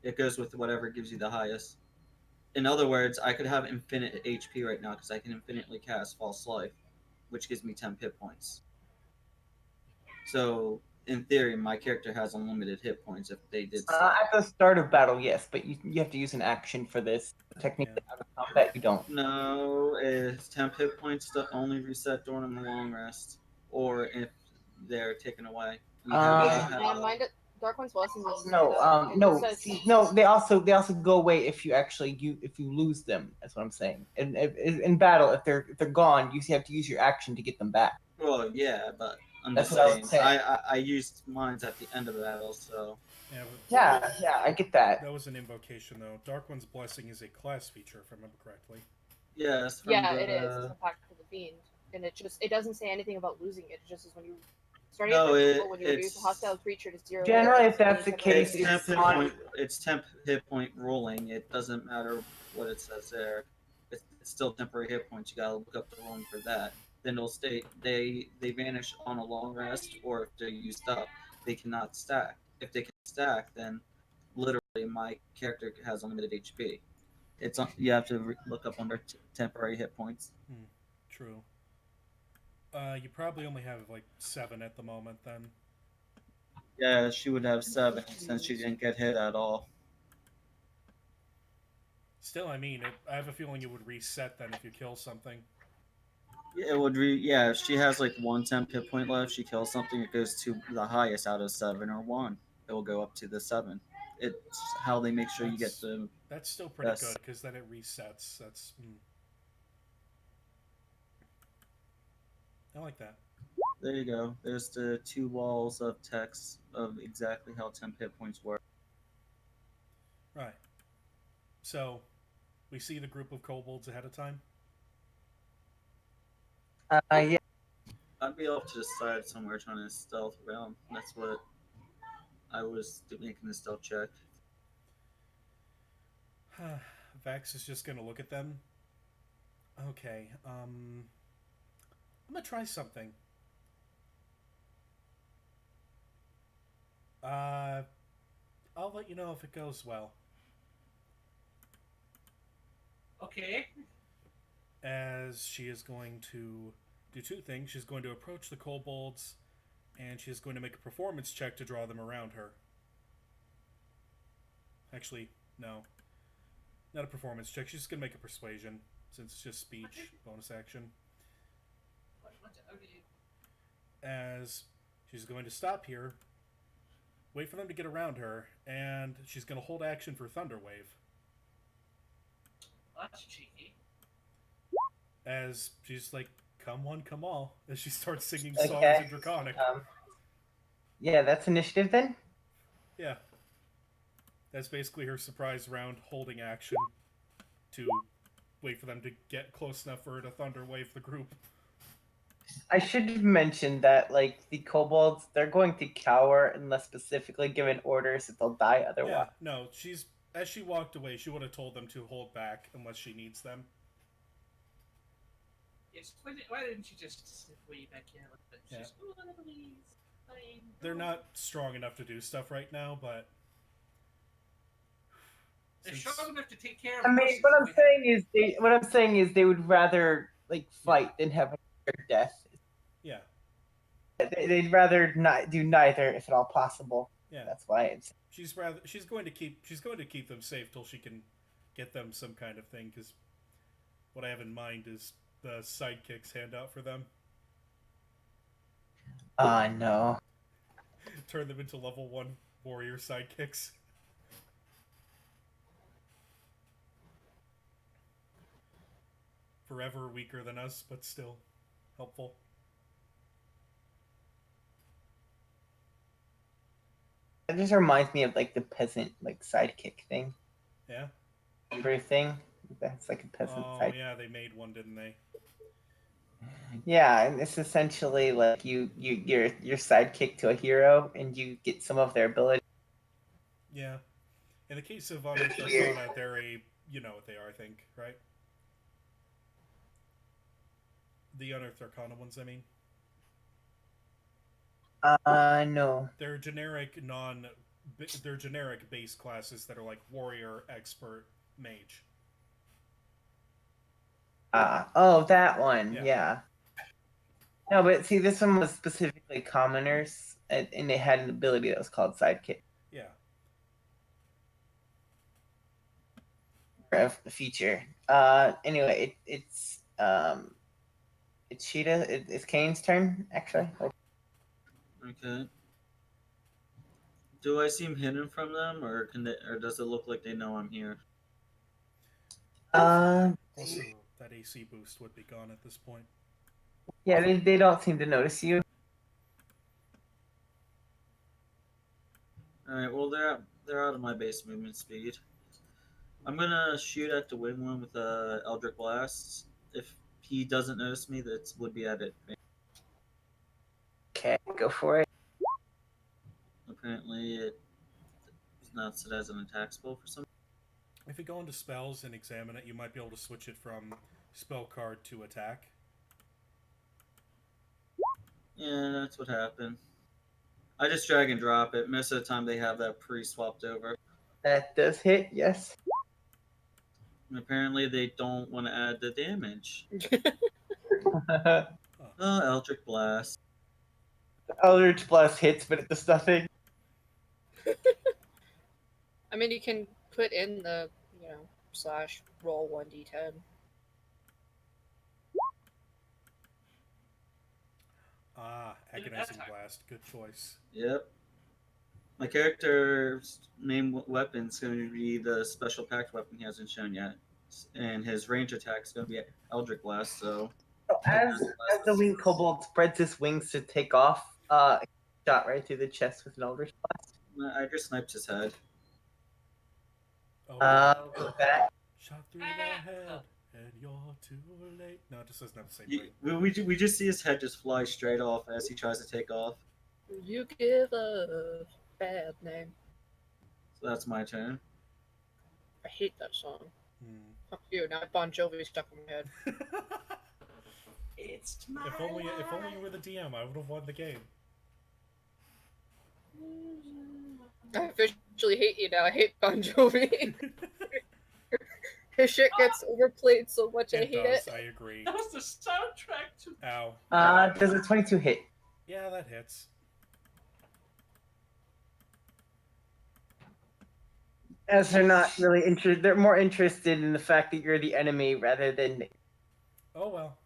It goes with whatever gives you the highest. In other words, I could have infinite HP right now because I can infinitely cast False Life. which gives me 10 hit points. So in theory, my character has unlimited hit points if they did. At the start of battle, yes, but you have to use an action for this. Technically, out of combat, you don't. No, it's 10 hit points to only reset during the long rest, or if they're taken away. We have Yeah, Dark One's Blessing doesn't say No, that. It no, just says- see, no. They also go away if you lose them. That's what I'm saying. In battle, if they're gone, you have to use your action to get them back. Well, yeah, but I'm That's just what I was saying. saying. I used mines at the end of the battle, so Yeah, but Yeah, I get that. that was an invocation, though. Dark One's Blessing is a class feature, if I remember correctly. yes. Yeah, it is. It's a pact of the fiend, and it doesn't say anything about losing it. It just says when you starting No, at first level, when you reduce a it's- hostile creature to 0. Generally, hit if that's points, the case, you It's can 10 hit use point. It's 10 hit point rolling. It doesn't matter what it says there. It's still temporary hit points. You gotta look up the rolling for that. Then it'll state they vanish on a long rest, or if they're used up, they cannot stack. If they can stack, then literally my character has unlimited HP. You have to look up under temporary hit points. True. You probably only have like 7 at the moment, then. Yeah, she would have 7 since she didn't get hit at all. Still, I mean, I have a feeling it would reset then if you kill something. Yeah, it would yeah, if she has like 1 temp hit point left, she kills something, it goes to the highest out of 7 or 1. It will go up to the 7. It's how they make sure you get the. That's still pretty Yes. good, because then it resets. That's. I like that. There you go. There's the 2 walls of text of exactly how temp hit points work. Right. So, we see the group of kobolds ahead of time. Yeah. I'd be off to the side somewhere trying to stealth around. That's what I was making the stealth check. Vax is just gonna look at them. Okay, I'm gonna try something. I'll let you know if it goes well. Okay. As she is going to do 2 things. She's going to approach the kobolds, and she's going to make a performance check to draw them around her. Actually, no. Not a performance check. She's just going to make a persuasion, since it's just speech, bonus action. As she's going to stop here, wait for them to get around her, and she's going to hold action for Thunder Wave. That's cheeky. As she's like, come one, come all, as she starts singing Okay. songs in Draconic. Yeah, that's initiative then. Yeah. That's basically her surprise round holding action to wait for them to get close enough for her to Thunder Wave the group. I should have mentioned that, like, the kobolds, they're going to cower unless specifically given orders that they'll die otherwise. Yeah, no, as she walked away, she would have told them to hold back unless she needs them. Yes. Why didn't you just slip way back here? Yeah. Just, please. They're not strong enough to do stuff right now, but They're since- strong enough to take care of. I mean, horses. what I'm saying is they would rather like fight than have a death. yeah, They'd rather not do neither if at all possible. yeah. That's why it's. She's going to keep them safe till she can get them some kind of thing. Because what I have in mind is the sidekicks handout for them. No. Turn them into level 1 warrior sidekicks. Forever weaker than us, but still helpful. It just reminds me of like the peasant like sidekick thing. Yeah. Remember thing? That's like a peasant Oh sidekick. yeah, they made one, didn't they? Yeah, and it's essentially like you're sidekick to a hero, and you get some of their ability. Yeah. In the case of Unearthed Arcana, they're a, you know what they are, I think, right? The Unearthed Arcana ones, I mean. No. They're generic base classes that are like warrior, expert, mage. Oh, that one. Yeah. Yeah. No, but see, this one was specifically commoners, and they had an ability that was called Sidekick. Yeah. A feature. Anyway, it's Sheeta. It's Kane's turn, actually. Okay. Do I seem hidden from them, or does it look like they know I'm here? Uh, Also, that AC boost would be gone at this point. yeah, they don't seem to notice you. All right. Well, they're out of my base movement speed. I'm gonna shoot at the wing one with a Eldritch Blast. If he doesn't notice me, that would be at it. Okay, go for it. Apparently, it's not set as an attack spell for some. If you go into spells and examine it, you might be able to switch it from spell card to attack. Yeah, that's what happened. I just drag and drop it. Most of the time, they have that pre-swapped over. That does hit, yes. And apparently, they don't want to add the damage. Eldritch Oh, Eldritch Blast. Blast hits, but it does nothing. I mean, you can put in the, slash roll 1d10. Ah, Agonizing Blast. Good choice. Yep. My character's main weapon is going to be the special pact weapon he hasn't shown yet. And his range attack is going to be Eldritch Blast, so. So as the winged kobold spreads his wings to take off, shot right through the chest with an Eldritch Blast. I just sniped his head. Oh, With that, shot through the head, and you're too late. No, it just doesn't have the same ring. We just see his head just fly straight off as he tries to take off. You give a bad name. So that's my turn. I hate that song. Fuck you, now Bon Jovi stuck in my head. It's my If only you were the DM, I would have won the game. I officially hate you now. I hate Bon Jovi. His shit gets overplayed so much, I hate it. I agree. That was the soundtrack to. Ow. does a 22 hit? Yeah, that hits. As they're not really interested, they're more interested in the fact that you're the enemy rather than. Oh well.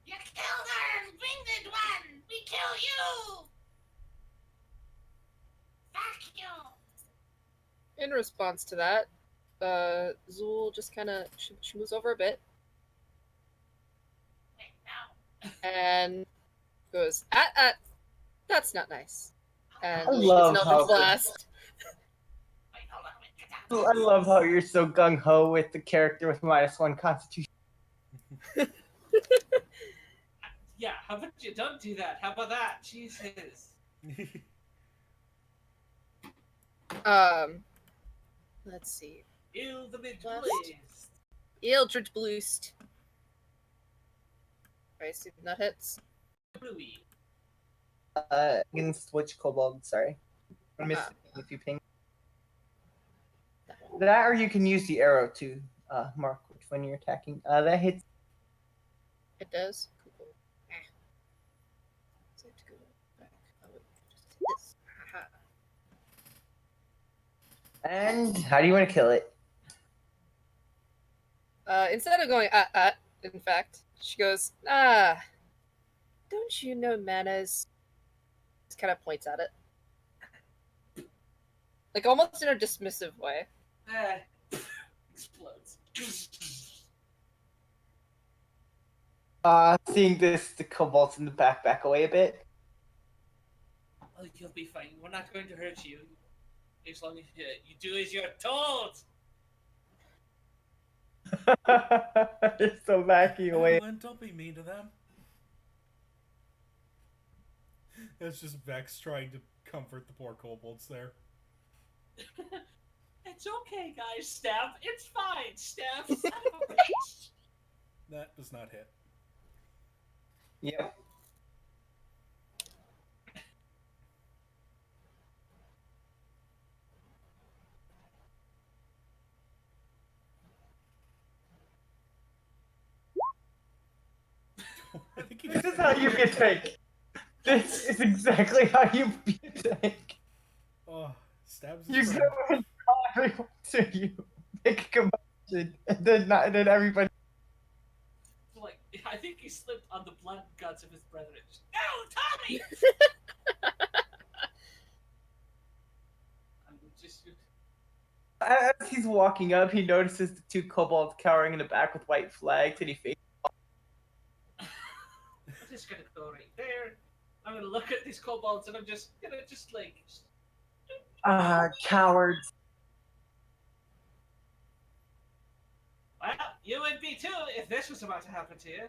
You killed our winged one! We kill you! Fuck you! In response to that, Zool just kind of she moves over a bit Wait, no. and goes, that's not nice. And I shoots love an how- Eldritch Blast. Wait, hold on, wait, get down. I love how you're so gung ho with the character with -1 Constitution. Yeah, how about you don't do that? How about that? Jesus. Let's see. Ew, the mid Blast. blaze. Eldritch Boost. I assume that hits. Bluey. Against which kobold? Sorry, I missed Ah. it if you ping. That, or you can use the arrow to mark which one you're attacking. That hits. It does. Cool. So I have to go back. I would just hit this. Haha. And how do you want to kill it? Instead of going in fact, she goes, don't you know manners? Just kind of points at it. Like almost in a dismissive way. Explodes. Seeing this, the kobolds in the back away a bit. Oh, you'll be fine. We're not going to hurt you. As long as you do as you're told. They're so backing away. Evelyn, don't be mean to them. It's just Vex trying to comfort the poor kobolds there. It's okay, guys. Stab. It's fine. Stab. Son of a bitch. That does not hit. Yep. I think think you This just... is how you be a tank. This is exactly how you be a tank. Oh, stabs You his go friend. and call everyone to you, make a commotion, and then everybody. Like, I think he slipped on the blood and guts of his brethren. Just, no, Tommy! I'm just... As he's walking up, he notices the two kobolds cowering in the back with white flags, and he faces. I'm just gonna go right there. I'm gonna look at these kobolds and I'm just gonna like... Cowards. Well, you would be too if this was about to happen to you.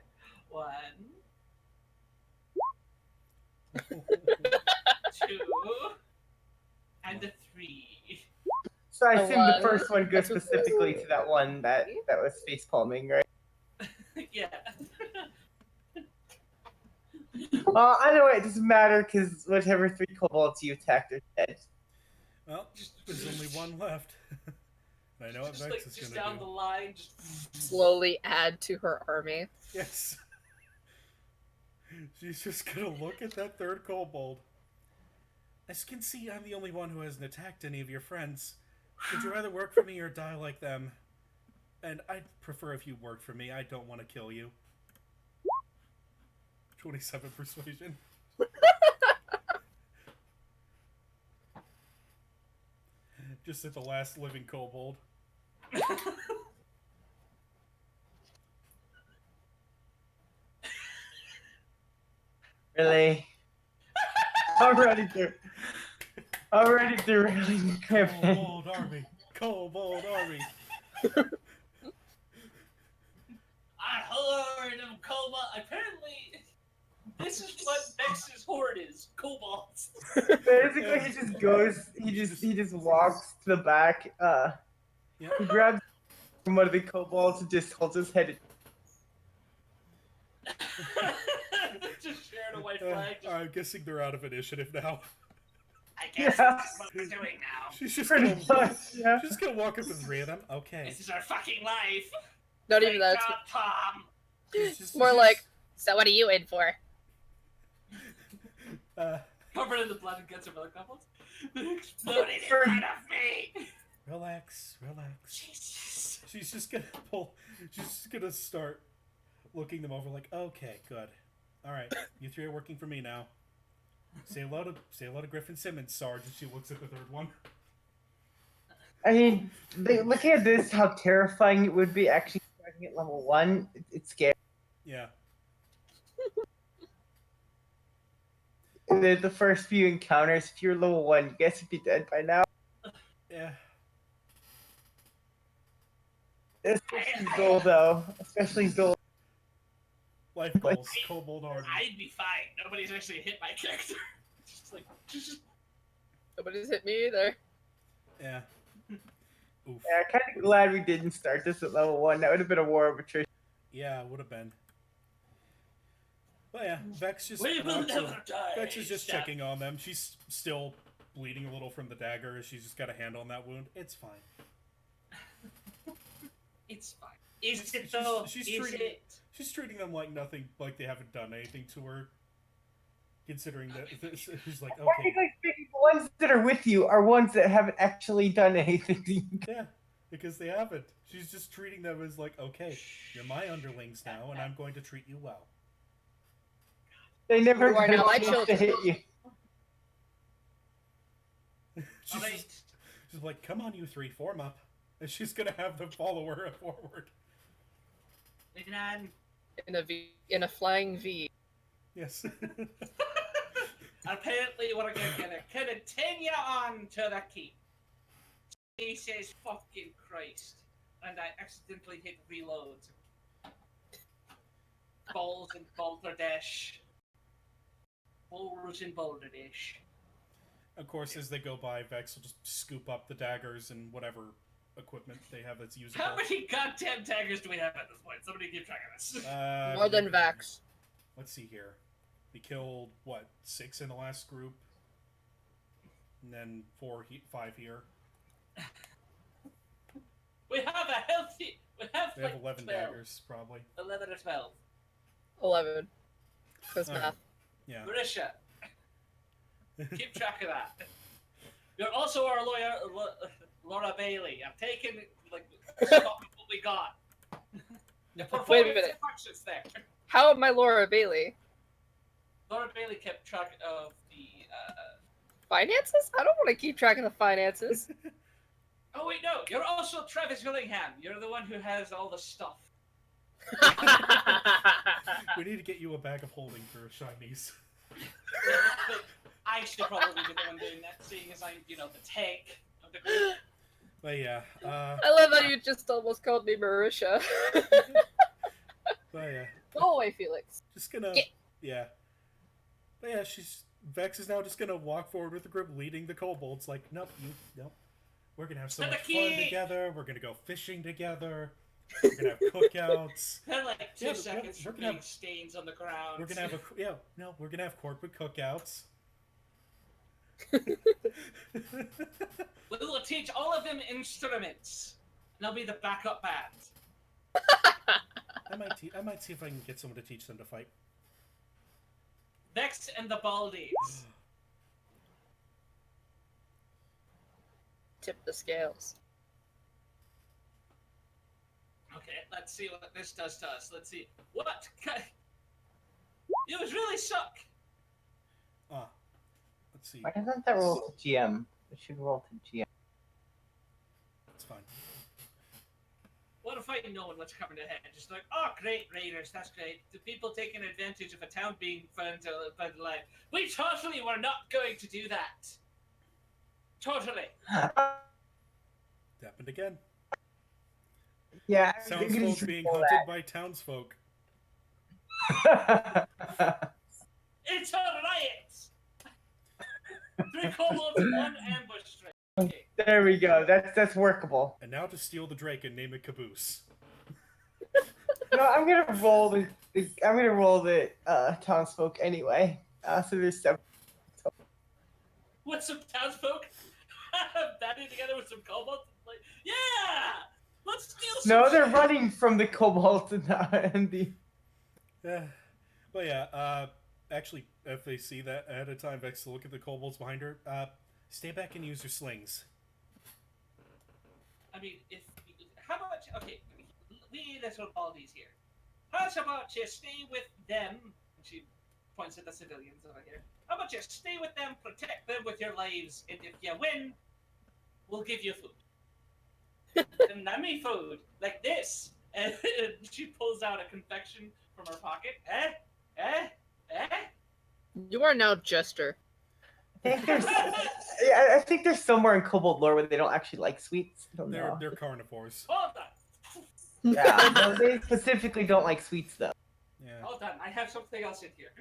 1, 2, and a 3. So I A assume the one. first one goes That's a specifically to that one that was face palming, right? Yeah. Either way, it doesn't matter because whichever 3 kobolds you attacked are dead. Well, there's only one left. I know what Just Vex like is just gonna down do. the line, just Slowly add to her army. Yes. She's just gonna look at that third kobold. As you can see, I'm the only one who hasn't attacked any of your friends. Would you rather work for me or die like them? And I'd prefer if you worked for me. I don't want to kill you. 27 persuasion. Just at the last living kobold. Really? Already derailing the campaign. Kobold army. Kobold army. a horde of kobold. Apparently, this is what Vex's horde is: kobolds. Basically, he just walks to the back. Yeah. He grabs from one of the kobolds and just holds his head. Just sharing a white flag. Just, I'm guessing they're out of initiative now. I guess Yeah. this is what we're doing now. She's just Pretty gonna, much, yeah. she's gonna walk up to the 3 of them. Okay. This is our fucking life. Not even Great that. job, Tom. It's more like, so what are you in for? Covered in the blood and guts of other kobolds. They exploded in front of me. Relax, relax. Jesus. She's just gonna start looking them over like, okay, good. Alright, you 3 are working for me now. Say hello to Griffin Simmons, Sarge, and she looks at the 3rd one. I mean, looking at this, how terrifying it would be actually starting at level 1. It's scary. Yeah. The first few encounters, if you're level 1, you guys would be dead by now. Yeah. Especially Zol, though. Especially Zol. Life goals, Kobold Army. I'd be fine. Nobody's actually hit my character. just Nobody's hit me either. Yeah. Oof. Yeah, kind of glad we didn't start this at level 1. That would have been a war of attrition. Yeah, it would have been. But yeah, Vex just we will walks in. never die. Vex is just Stop. checking on them. She's still bleeding a little from the dagger. She's just got a hand on that wound. It's fine. It's fine. Is it though? She's Is treating- it? She's treating them like nothing, like they haven't done anything to her. Considering that, she's like, Why okay, the ones that are with you are ones that haven't actually done anything to you. yeah, because they haven't. She's just treating them as like, okay, you're my underlings now, and I'm going to treat you well. They never You are got now my a chance to children. hit you. she's, Alright. just, she's like, come on, you 3, form up. And she's gonna have them follow her forward. Lean on. In a flying V. Yes. Apparently, we're gonna continue on to the keep. Jesus fucking Christ. And I accidentally hit reload. Balls in Balderdash. Balls in Balderdash. Of course, as they go by, Vex will just scoop up the daggers and whatever equipment they have that's usable. How many goddamn daggers do we have at this point? Somebody keep track of this. More than Vax. Let's see here. We killed, what, 6 in the last group? And then 5 here. We have a healthy. We have They have like 11 12. daggers, probably. 11 or 12. 11. Cause Alright. math. Yeah. Marisha, keep track of that. You're also our lawyer, Laura Bailey. I'm taking like stock of what we got. The performance minute. functions there. How am I Laura Bailey? Laura Bailey kept track of the. Finances? I don't want to keep track of the finances. Oh wait, no. You're also Travis Willingham. You're the one who has all the stuff. We need to get you a bag of holding for shinies. I should probably be the one doing that, seeing as I'm, the tank of the group. But yeah, I love how you just almost called me Marisha. but yeah, Go away, Felix. just gonna, Get- yeah. But yeah, Vex is now just gonna walk forward with the group, leading the kobolds. Like, nope. We're gonna have so To the much fun key! together. We're gonna go fishing together. We're gonna have cookouts. They're like 2 Yeah, seconds we're for gonna being stains on the ground. We're gonna have we're gonna have corporate cookouts. We will teach all of them instruments. And I'll be the backup band. I might see if I can get someone to teach them to fight. Vex and the Baldies. Tip the scales. Okay, let's see what this does to us. Let's see. What? You really suck. Let's see. Why doesn't that roll to GM? It should roll to GM. It's fine. What if I had known what's coming ahead? Just like, oh, great, Raiders, that's great. The people taking advantage of a town being burned alive. We totally were not going to do that. Totally. It happened again. Yeah. Townsfolk being hunted by townsfolk. It's a riot. 3 kobolds, 1 ambush string. Okay. There we go. That's workable. And now to steal the drake and name it Caboose. No, I'm gonna roll the townsfolk anyway. So there's 7. With some townsfolk banding together with some kobolds. Like, yeah! Let's steal some No, they're shit. running from the kobolds and the. Yeah. But yeah, actually, if they see that ahead of time, Vex will look at the kobolds behind her. Stay back and use your slings. I mean, how about, okay, we little baldies here. How about you stay with them? And she points at the civilians over here. How about you stay with them, protect them with your lives, and if you win, we'll give you food. And not me food, like this. And she pulls out a confection from her pocket. You are now Jester. I think there's. Yeah, I think there's somewhere in kobold lore where they don't actually like sweets. I don't know. They're carnivores. Hold on. Yeah, no, they specifically don't like sweets though. Yeah. Hold on, I have something else in here.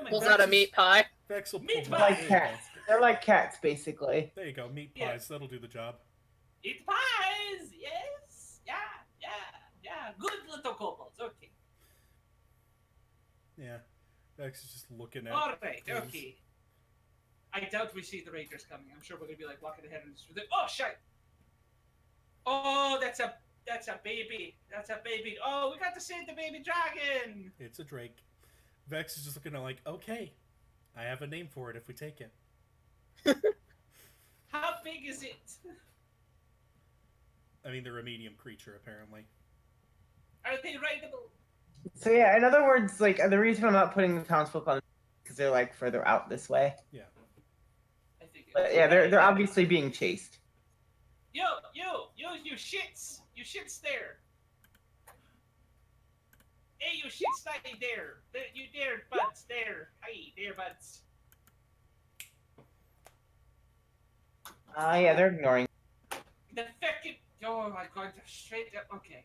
Pulls out a meat pie. Vex will Meat pull pie! Like cats. They're like cats, basically. There you go, meat Yeah. pies. That'll do the job. Eat pies! Yes! Yeah. Good little kobolds, okay. Yeah. Vex is just looking at. Alright, things. okay. I doubt we see the Raiders coming. I'm sure we're gonna be like walking ahead and just oh shit! Oh, that's a baby. That's a baby. Oh, we got to save the baby dragon. It's a drake. Vex is just looking at like, okay, I have a name for it if we take it. How big is it? I mean, they're a medium creature apparently. Are they rideable? So yeah, in other words, like the reason I'm not putting the townsfolk on because they're like further out this way. Yeah. I think. But yeah, they're obviously being chased. You shits! You shits there! Hey, you shits there! You there, buds, there! Hi, there, buds. Yeah, they're ignoring. The fucking... Oh, I'm going to straight up... Okay.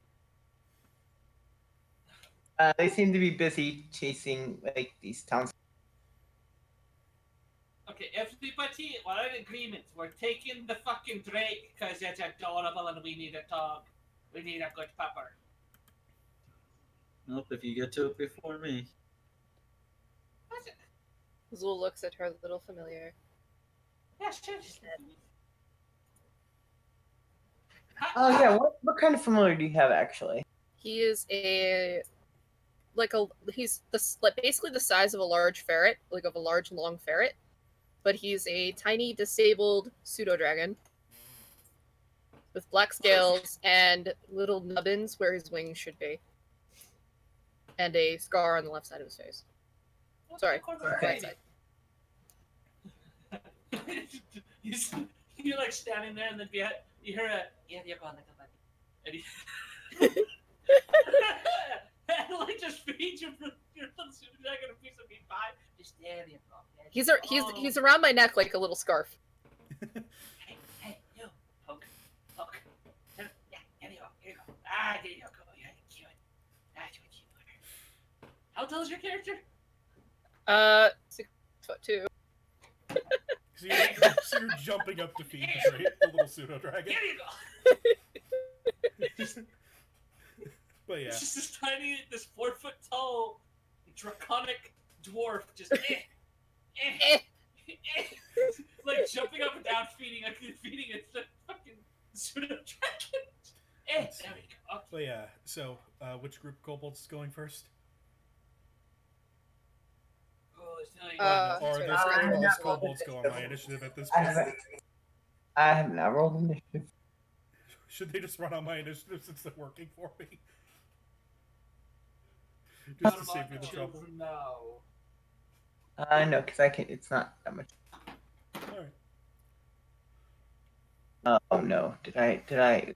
They seem to be busy chasing like these towns. Okay, everybody, we're in agreement. We're taking the fucking Drake because it's adorable and we need a dog. We need a good pupper. Nope, if you get to it before me. What's it? Zul looks at her little familiar. Yeah, sure. Oh yeah, what kind of familiar do you have actually? He is a like basically the size of a large ferret, like of a large long ferret, but he's a tiny disabled pseudo dragon with black scales and little nubbins where his wings should be, and a scar on the left side of his face. Sorry, right side. You're like standing there, and then you hear a yeah, you're going like a buddy, and he and like just feeds your little super dragon a piece of meat pie. Just there you go. He's around my neck like a little scarf. Hey, you, poke. Yeah, here you go. Ah, there you go. Yeah, cute. That's what you are. How tall is your character? 6'2". So you're jumping up to feed the little pseudo dragon. Here you go. But yeah. It's just this 4 foot tall, draconic dwarf, just like jumping up and down, feeding it the fucking pseudo dragon. There we go. But yeah, so which group of kobolds is going first? Or those kobolds go on my initiative at this point? I have not rolled initiative. Should they just run on my initiative since they're working for me? Just to save me the trouble. No. No, because I can. It's not that much. Alright. Oh no! Did I?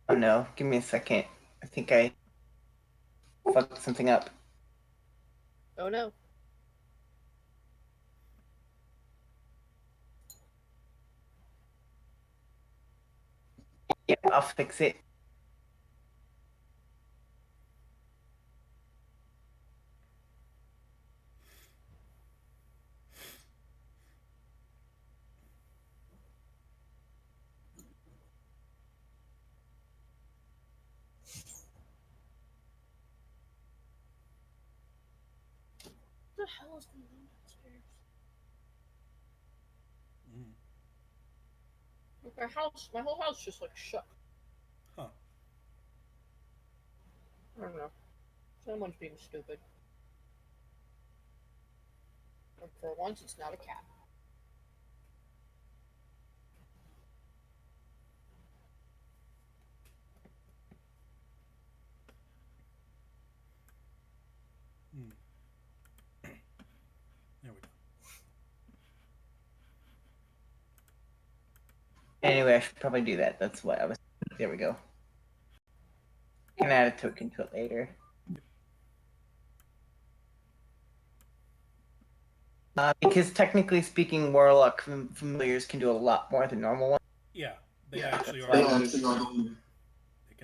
Oh no! Give me a second. I think I fucked something up. Oh no. Yeah, I'll fix it. What the hell is going on downstairs? My whole house just like shook. Huh. I don't know. Someone's being stupid. And for once, it's not a cat. There we go. Anyway, I should probably do that. That's what I was. There we go. Can add a token to it later. Because technically speaking, warlock familiars can do a lot more than normal ones. Yeah, they actually are. They can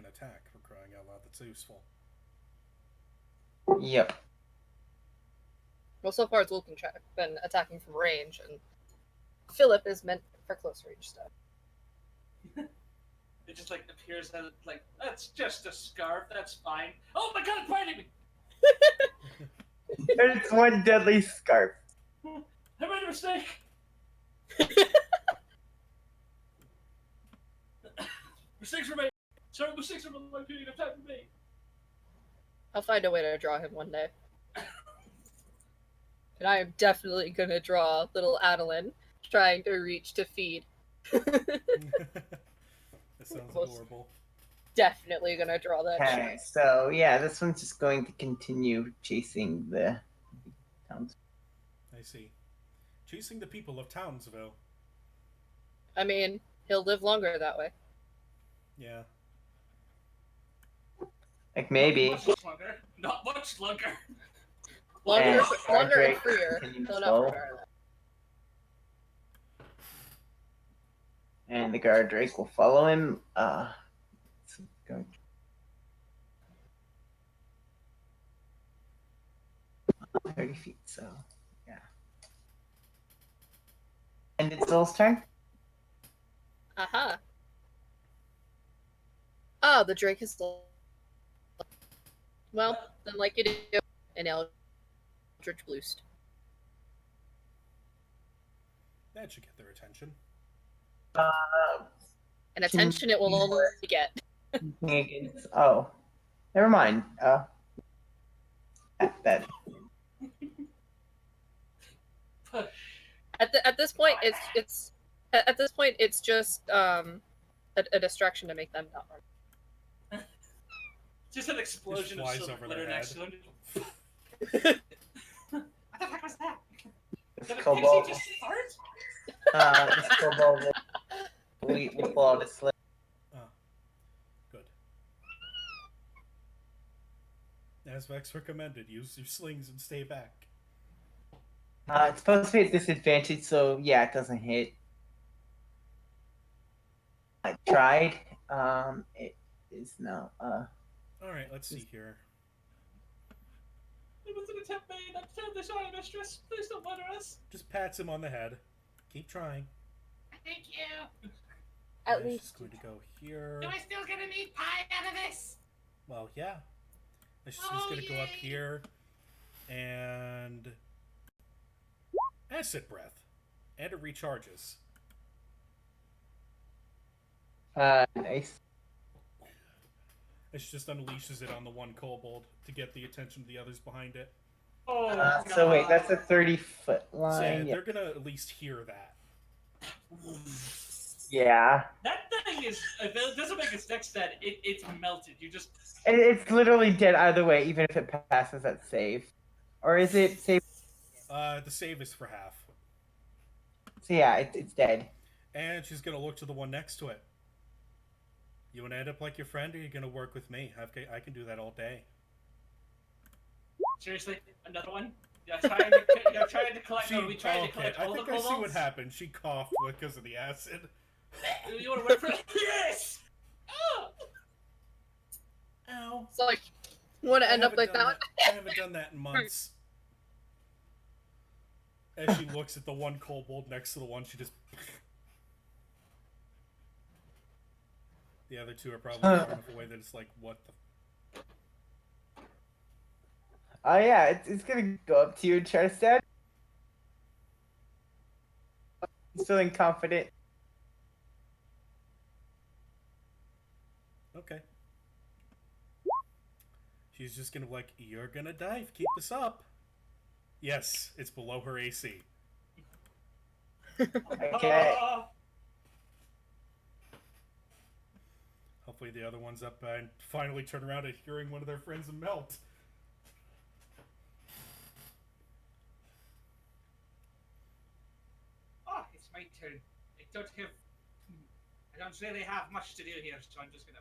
attack, for crying out loud. That's useful. Yep. Well, so far it's been attacking from range, and Philip is meant for close range stuff. It just like appears as like that's just a scarf. That's fine. Oh my god, it's biting me! It's one deadly scarf. I made a mistake. Mistakes were made. Sorry, mistakes were my period of time for me. I'll find a way to draw him one day. And I am definitely gonna draw little Adeline trying to reach to feed. That sounds adorable. Definitely gonna draw that Okay, shit. so yeah, this one's just going to continue chasing the towns. I see. Chasing the people of Townsville. I mean, he'll live longer that way. Yeah. Like maybe. Not much longer. Not much longer. Longer and Drake freer. continues He'll slow. not forget that. And the guard Drake will follow him. It's going 30 feet, so yeah. And it's Zol's turn. Aha. Oh, the Drake is still. Well, then like you do, an Eldritch Boost. That should get their attention. And attention it will only get. Oh, never mind. That. Push. At this point, it's just a distraction to make them not run. Just an explosion of flies silver over glitter their next to head. them. What the fuck was that? This Did a kobold. pixie just fart? This kobold will fall to sleep. Oh, good. As Vex recommended, use your slings and stay back. It's supposed to be at disadvantage, so yeah, it doesn't hit. I tried. It is now. Alright, let's see here. It was an attempt made. I'm terribly sorry, mistress. Please don't murder us. Just pats him on the head. Keep trying. Thank you. At It's least just going to go here. Do I still get a meat pie out of this? Well, yeah. It's just Oh, going to go up yay. here and acid breath, and it recharges. Nice. It just unleashes it on the one kobold to get the attention of the others behiing it. Oh, So wait, that's a God. 30-foot So line. yeah, they're gonna at least hear that. Yeah. That thing is. If it doesn't make its next stat, it's melted. You just. It's literally dead either way, even if it passes that save. Or is it save? The save is for half, So yeah, it's dead. and she's gonna look to the one next to it. You wanna end up like your friend, or you gonna work with me? I can do that all day. Seriously, another one? You're trying to collect. Are we trying to collect I all the think I see what kobolds? happened. She coughed because of the acid. You want to work for it? Yes. Oh! Ow. it's like want to end up like that. I haven't done that in months. As she looks at the one kobold next to the one, she just. The other two are probably far enough away that it's like, what the. Oh yeah, it's gonna go up to you and try to stab. He's feeling confident. Okay. She's just gonna be like, you're gonna dive, keep this up. Yes, it's below her AC. Okay. Oh! Hopefully the other one's up and finally turn around at hearing one of their friends melt. Oh, it's my turn. I don't really have much to do here, so I'm just gonna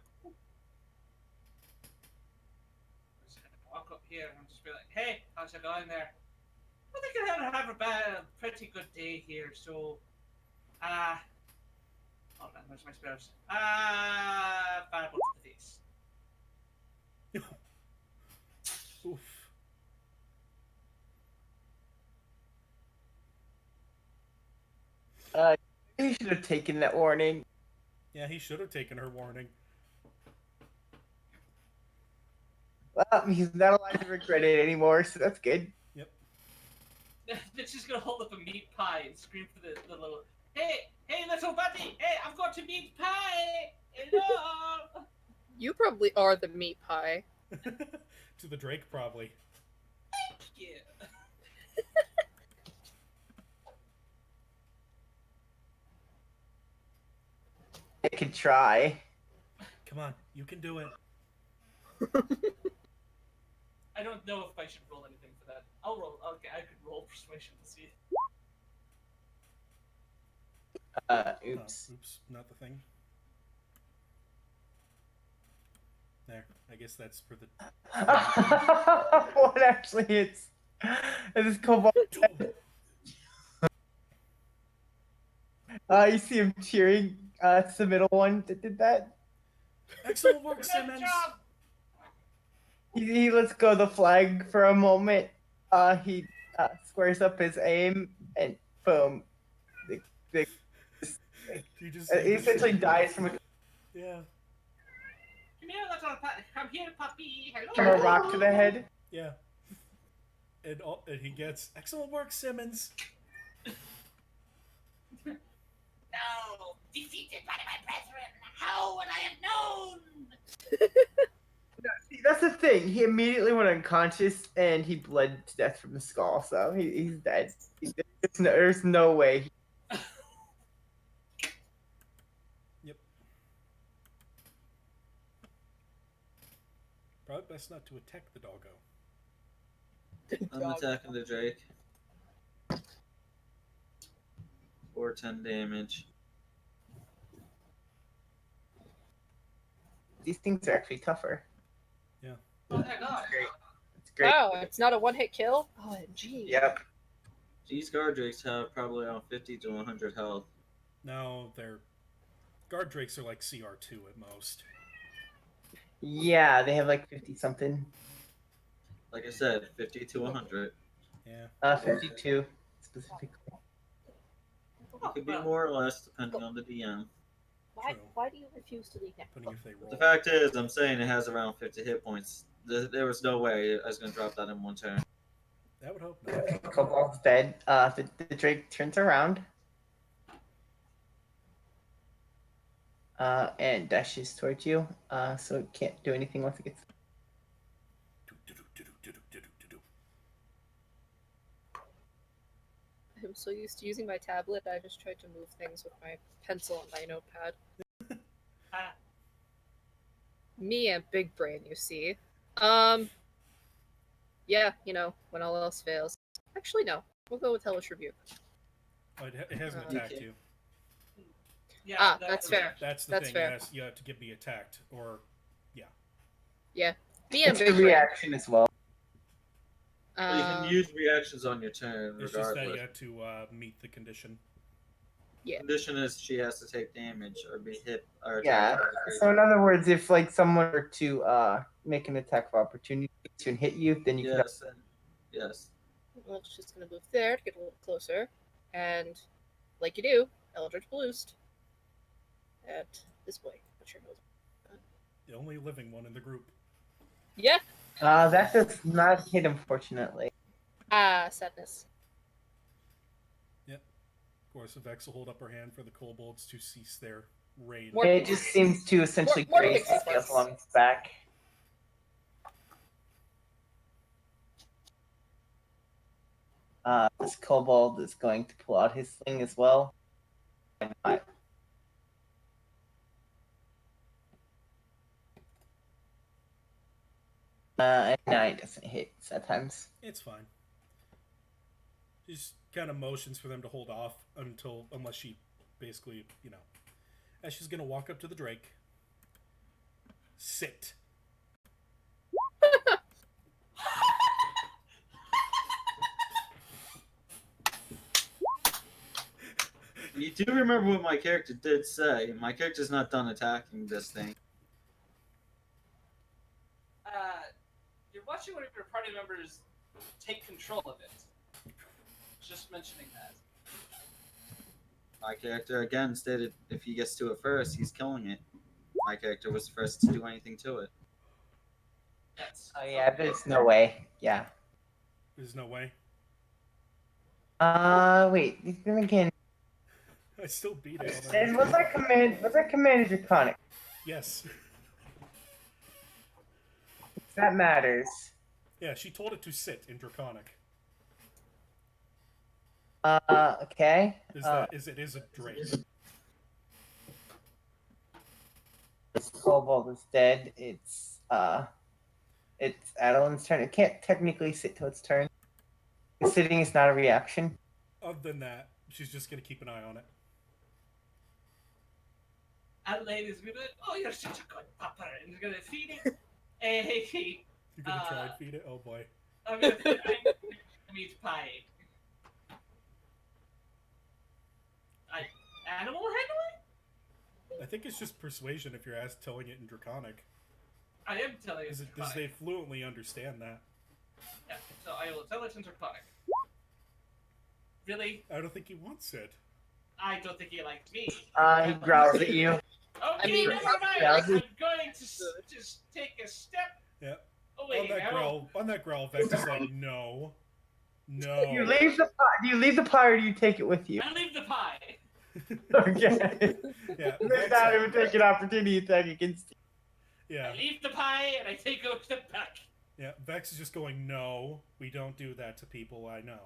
walk up here and just be like, "Hey, how's it going there? I think I have a pretty good day here, so, hold on, where's my spells? Fireball to the face. Oof. You should have taken that warning. Yeah, he should have taken her warning. Well, he's not allowed to regret it anymore, so that's good. Yep. Then she's gonna hold up a meat pie and scream for the little, "Hey, little buddy! Hey, I've got a meat pie! Hello!" You probably are the meat pie. To the Drake, probably. Yeah. I could try. Come on, you can do it. I don't know if I should roll anything for that. I'll roll. Okay, I could roll persuasion to see. Oops. Oh, oops, not the thing. There, I guess that's for the. What actually hits? Is this kobold? You see him cheering. It's the middle one that did that. Excellent work, Good Simmons. job! He lets go of the flag for a moment. He squares up his aim and boom. He just, He essentially dies from yeah, Come here, little puppy. Come here, puppy. a Hello. rock to the head. yeah. And he gets excellent work, Simmons. No, defeated by my brethren. See, that's the thing. He immediately went unconscious and he bled to death from the skull, so he's dead. There's no way. Yep. Probably best not to attack the doggo. I'm attacking the Drake. For 10 damage. These things are actually tougher. Oh my god. Great. It's great. Wow, it's not a one-hit kill? OMG. Yep. These guard drakes have probably around 50 to 100 health. No, their guard drakes are like CR2 at most. Yeah, they have like 50 something. Like I said, 50 to 100. Yeah. 52 specifically. It could be more or less depending on the DM. Why, True. why do you refuse to leave now? Depending if they roll. The fact is, I'm saying it has around 50 hit points. There was no way I was going to drop that in one turn. That would hope not. Kobold's dead. The Drake turns around. And dashes towards you. So it can't do anything once it gets. I'm so used to using my tablet, I just tried to move things with my pencil and my notepad. Ah, Me and big brain, you see. Yeah, you know, when all else fails. Actually, no. We'll go with Hellish Rebuke. Oh, it hasn't You attacked can't- you. yeah, That's fair. That's the That's thing. fair. You have to be attacked, or Me and It's a big brain. reaction as well. Well, you can use reactions on your turn it's just that regardless. you have to meet the condition. Condition is she has to take damage or be hit or Yeah. attacked by the So in creature. other words, if like someone were to make an attack of opportunity to hit you, then you could. Yes, and yes. Well, it's just gonna move there to get a little closer. And, like you do, Eldritch Boost. At this boy. Not sure knows. The only living one in the group. Yeah! That does not hit, unfortunately. Sadness. Of course, Vex will hold up her hand for the kobolds to cease their reign. More- It just seems to essentially More graze the pixie scales dust. along its back. This kobold is going to pull out his sling as well. Why not? And 9 doesn't hit sometimes. It's fine. She just kind of motions for them to hold off unless she basically, as she's gonna walk up to the Drake. Sit. You do remember what my character did say. My character's not done attacking this thing. You're watching one of your party members take control of it. Just mentioning that. My character again stated if he gets to it first, he's killing it. My character was first to do anything to it. Yes. Oh yeah, there's no way. Yeah. There's no way. Wait. Then again, I still beat it. and was that command draconic? Yes. That matters. Yeah, she told it to sit in Draconic. Okay. It is a Drake. This kobold is dead. It's Adeline's turn. It can't technically sit till its turn. Sitting is not a reaction. Other than that, she's just gonna keep an eye on it. Adelaide is gonna be like, "Oh, you're such a good papa," and you're gonna feed it a You're gonna try and feed it? Oh boy. I'm gonna feed it a meat pie. Animal handling? I think it's just persuasion if you're telling it in Draconic. I am telling you. Because they fluently understand that. Yeah, so I will tell it in Draconic. Really? I don't think he wants it. I don't think he liked me. He growls at you. Okay, I mean, never mind. yeah, I'm going to just take a step Yeah. away. On that growl, Vex is like, no. No. Do you leave the pie or do you take it with you? I leave the pie. Okay. Yeah, Next time it would take an opportunity attack against you. Yeah. I leave the pie and I take a step back. Yeah, Vex is just going, no, we don't do that to people I know.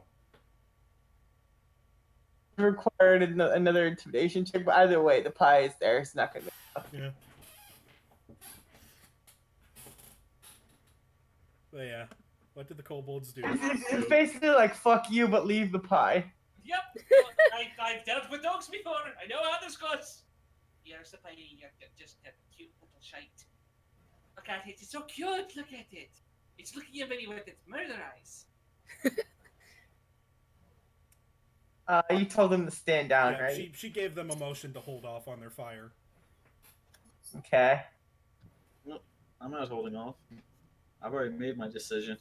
Required another intimidation check, but either way, the pie is there. It's not gonna. Yeah. But yeah, what did the kobolds do? It's basically like fuck you, but leave the pie. Yep. I've dealt with dogs before. I know how this goes. Here's the pie. You're just a cute little shite. Look at it. It's so cute. Look at it. It's looking at me with its murder eyes. You told them to stand down, Yeah, right? she gave them a motion to hold off on their fire. Okay. I'm not holding off. I've already made my decision.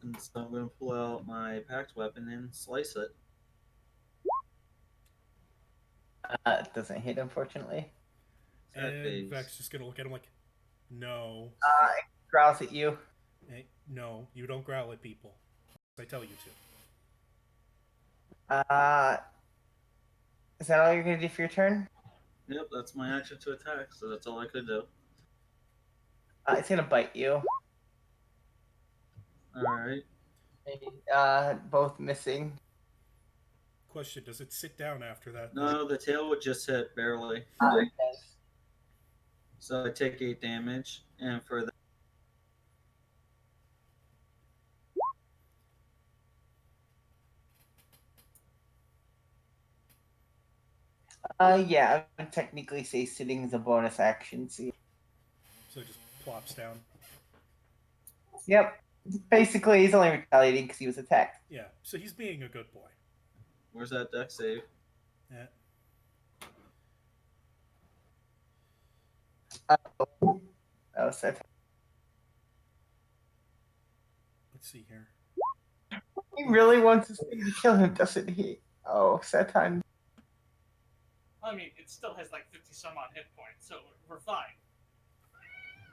And so I'm going to pull out my packed weapon and slice it. It doesn't hit, unfortunately. And Vex just gonna look at him like, no. It growls at you. Hey, no, you don't growl at people. I tell you to. Is that all you're gonna do for your turn? Yep, that's my action to attack, so that's all I could do. It's gonna bite you. Alright. Both missing. Question, does it sit down after that? No, the tail would just hit barely. Yes. So I take 8 damage, and for the Yeah, I would technically say sitting is a bonus action. See. So it just plops down. Yep. Basically, he's only retaliating because he was attacked. Yeah, so he's being a good boy. where's that deck save? Yeah. Oh, set. Let's see here. He really wants us to kill him, doesn't he? Oh, Setan. I mean, it still has like 50 some odd hit points, so we're fine.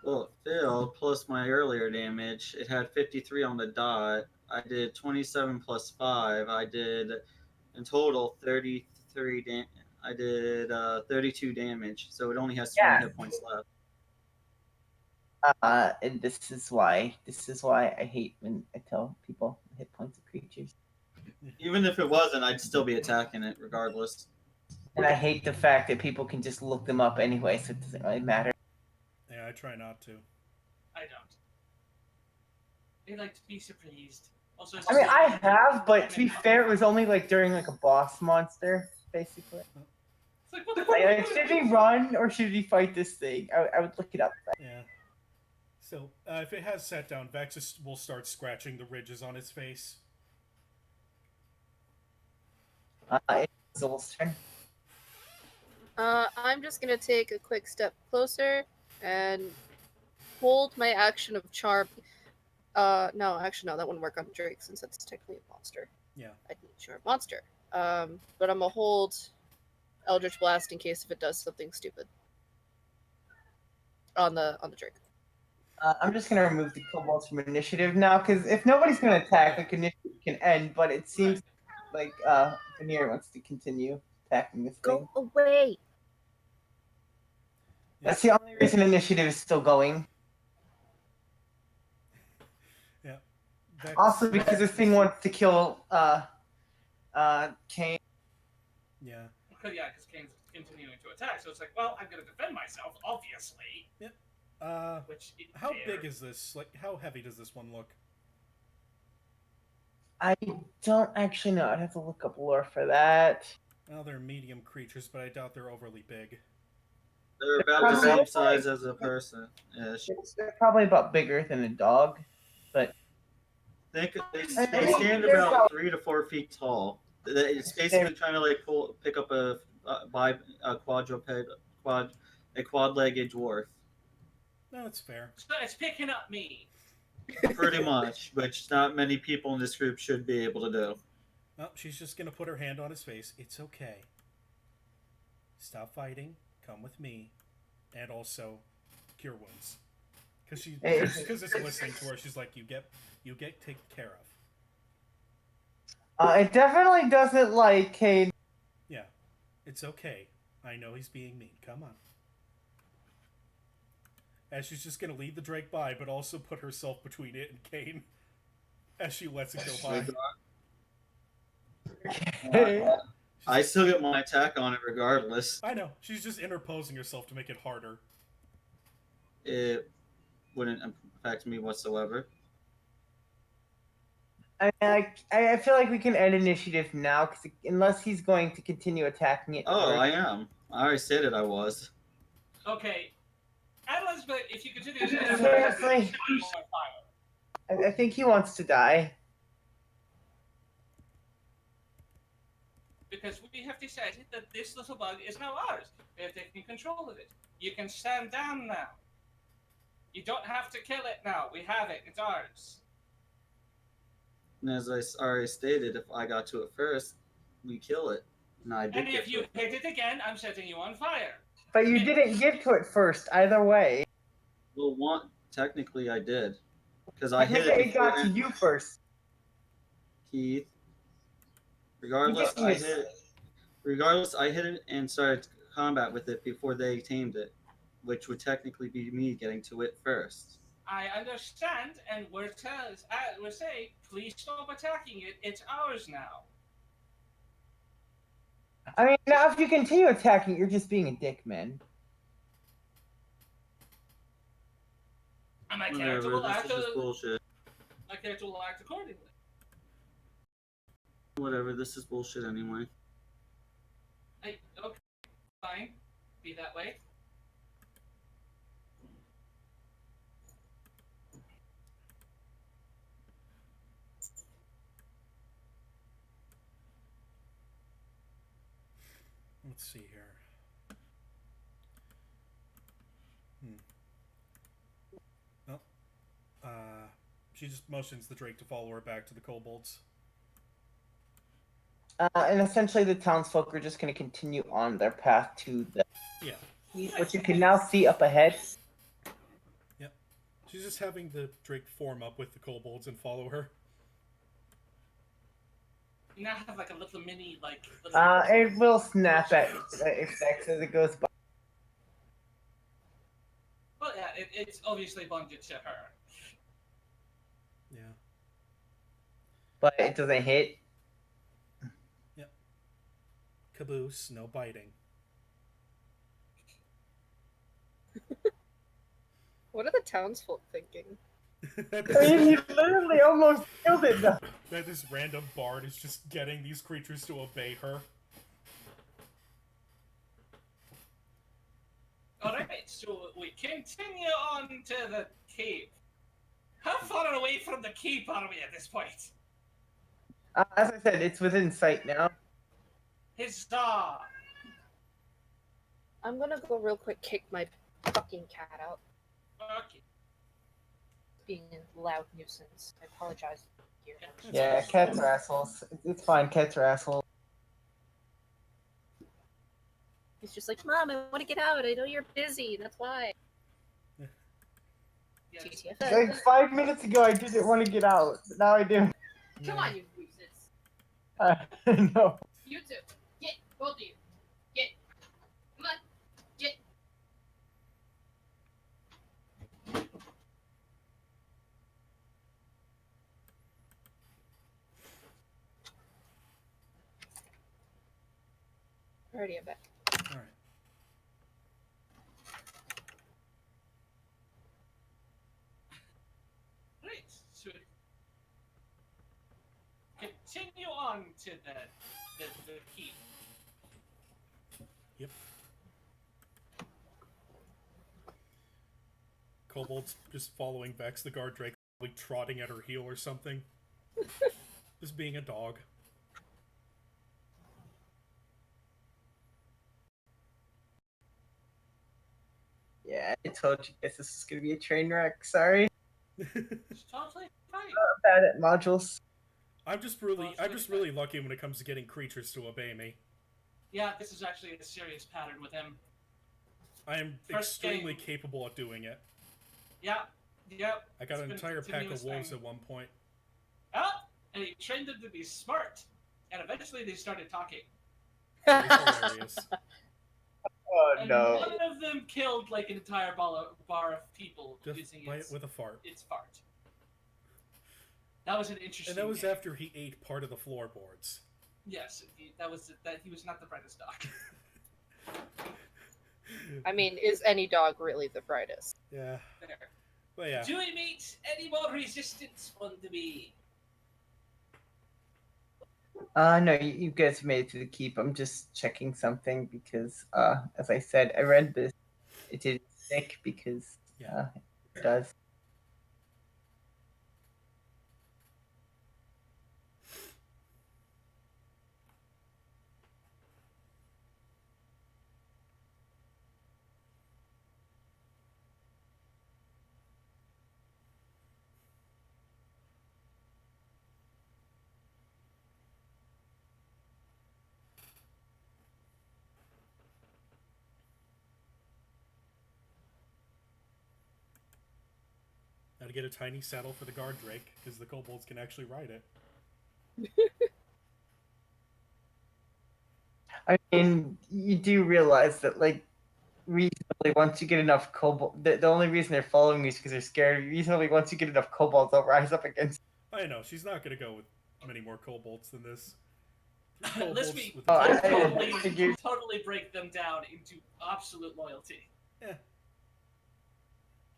Well, it failed, plus my earlier damage. It had 53 on the dot. I did 27 plus 5. I did, in total, 33 I did 32 damage, so it only has 20 hit points left. And this is why I hate when I tell people the hit points of creatures. Even if it wasn't, I'd still be attacking it regardless. And I hate the fact that people can just look them up anyway, so it doesn't really matter. Yeah, I try not to. I don't. They like to be surprised. Also, I mean, I have, but to be fair, it was only like during like a boss monster, basically. It's like, what the Like, fuck? should he run or should he fight this thing? I would look it up. Yeah. So, if it has sat down, Vex will start scratching the ridges on his face. It's Zol's turn. I'm just gonna take a quick step closer and hold my action of charm. No, actually, no, that wouldn't work on Drake since that's technically a monster. Yeah. I'd need sure monster. But I'm gonna hold Eldritch Blast in case if it does something stupid on the Drake. I'm just gonna remove the kobolds from initiative now, because if nobody's gonna attack, like initiative can end. But it seems like Veneer wants to continue attacking this thing. Go away. That's the only reason initiative is still going. Yeah. Vex, Also, because this thing wants to kill Kane. Yeah. Yeah, because Kane's continuing to attack, so it's like, well, I'm gonna defend myself, obviously. Which How big is this? Like, how heavy does this one look? I don't actually know. I'd have to look up lore for that. Well, they're medium creatures, but I doubt they're overly big. They're about the same size as a person. They're probably about bigger than a dog, but They stand about 3 to 4 feet tall. It's basically trying to like pick up a quad-legged dwarf. No, it's fair. So it's picking up me. Pretty much, which not many people in this group should be able to do. Oh, she's just gonna put her hand on his face. It's okay. Stop fighting. Come with me, and also cure wounds. Because it's listening to her. She's like, you get taken care of. it definitely doesn't like Kane. Yeah, it's okay. I know he's being mean. Come on. as she's just gonna lead the Drake by, but also put herself between it and Kane as she lets it go by. I still get my attack on it regardless. I know, she's just interposing herself to make it harder. It wouldn't affect me whatsoever. I feel like we can end initiative now, because unless he's going to continue attacking it. Oh, first. I am. I already stated I was. Okay. Elizabeth, if you continue to Seriously? I think he wants to die. because we have decided that this little bug is now ours. We have taken control of it. You can stand down now. You don't have to kill it now. We have it. It's ours. And as I already stated, if I got to it first, we kill it. And I did And get if to you it. hit it again, I'm setting you on fire. But you didn't get to it first, either way. Well, technically I did. Because I hit Technically, it it got to before you first. Keith. Regardless, You I just- hit it. Regardless, I hit it and started combat with it before they tamed it, which would technically be me getting to it first. I understand, and we're saying, please stop attacking it. It's ours now. I mean, now if you continue attacking, you're just being a dick, man. And my character Whatever, will this act. is just bullshit. My character will act accordingly. Whatever, this is bullshit anyway. Okay, fine. Be that way. Let's see here. Oh. She just motions the Drake to follow her back to the kobolds. And essentially, the townsfolk are just going to continue on their path to the Yeah. which you can now see up ahead. Yep. She's just having the Drake form up with the kobolds and follow her. You now have like a little mini, like. It will snap at effects as it goes by. Well, yeah, it's obviously bonded to her. Yeah. But it doesn't hit. Caboose, no biting. What are the townsfolk thinking? I mean, you literally almost killed it, though. That this random bard is just getting these creatures to obey her. Alright, so we continue on to the cave. How far away from the keep are we at this point? As I said, it's within sight now. Huzzah! I'm gonna go real quick kick my fucking cat out. Okay. Being a loud nuisance. I apologize. Here. Yeah, cats are assholes. It's fine, cats are assholes. He's just like, Mom, I want to get out. I know you're busy. That's why. Yes. TTFN. Like 5 minutes ago, I didn't want to get out, but now I do. Come on, you nuisance. No. You two. Get. Both of you. Get. Come on. Get. Alrighty, I'm back. Alright. Right, so continue on to the keep. Yep. Kobold's just following Vex, the guard Drake, probably trotting at her heel or something. Just being a dog. Yeah, I told you guys this is gonna be a train wreck. Sorry. It's totally fine. Bad at modules. I'm just really lucky when it comes to getting creatures to obey me. Yeah, this is actually a serious pattern with him. I am First extremely game. capable at doing it. Yep. I got It's an been a entire pack of continuous wolves thing. at one point. Oh, and he trained them to be smart. And eventually they started talking. It was hilarious. Oh And no. one of them killed like an entire bar of people Just using by it with a fart. its fart. That was an interesting. And that was game. after he ate part of the floorboards. Yes, that he was not the brightest dog. I mean, is any dog really the brightest? Yeah. There. But yeah. Do we meet any more resistance on the way? No, you guys made it to the keep. I'm just checking something because, as I said, I read this. It did sick because it does. Now to get a tiny saddle for the guard drake, because the kobolds can actually ride it. I mean, you do realize that, like, reasonably, once you get enough kobold, the only reason they're following you is because they're scared. Reasonably, once you get enough kobolds, they'll rise up against. I know, she's not going to go with many more kobolds than this. Let's be with Oh, the I figured- totally break them down into absolute loyalty. Yeah.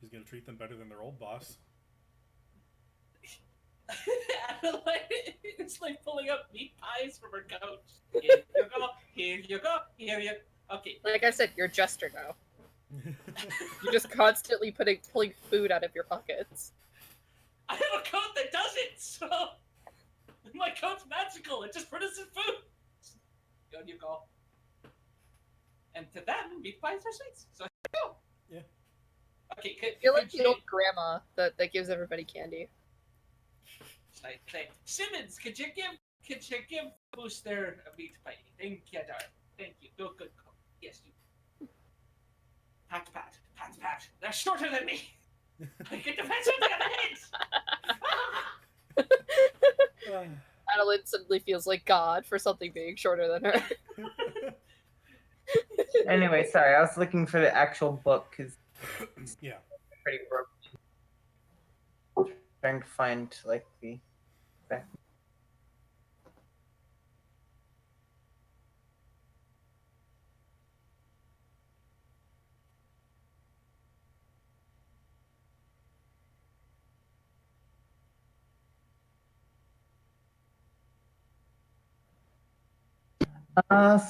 She's going to treat them better than their old boss. It's like pulling up meat pies from her couch. Here you go, here you go, here you go. Okay. Like I said, you're Jester now. You're just constantly pulling food out of your pockets. I have a coat that does it, so my coat's magical. It just produces food. Here you go. And to them, meat pies are sweets. So here you go. Yeah. Okay. I feel like the old grandma that gives everybody candy. Say, Simmons, could you give Booster a meat pie? Thank you, darling. Thank you. Good. Yes, you. Pat. They're shorter than me. I get defensive on the head. Adeline suddenly feels like God for something being shorter than her. Anyway, sorry, I was looking for the actual book because Yeah. pretty broken. Trying to find like the.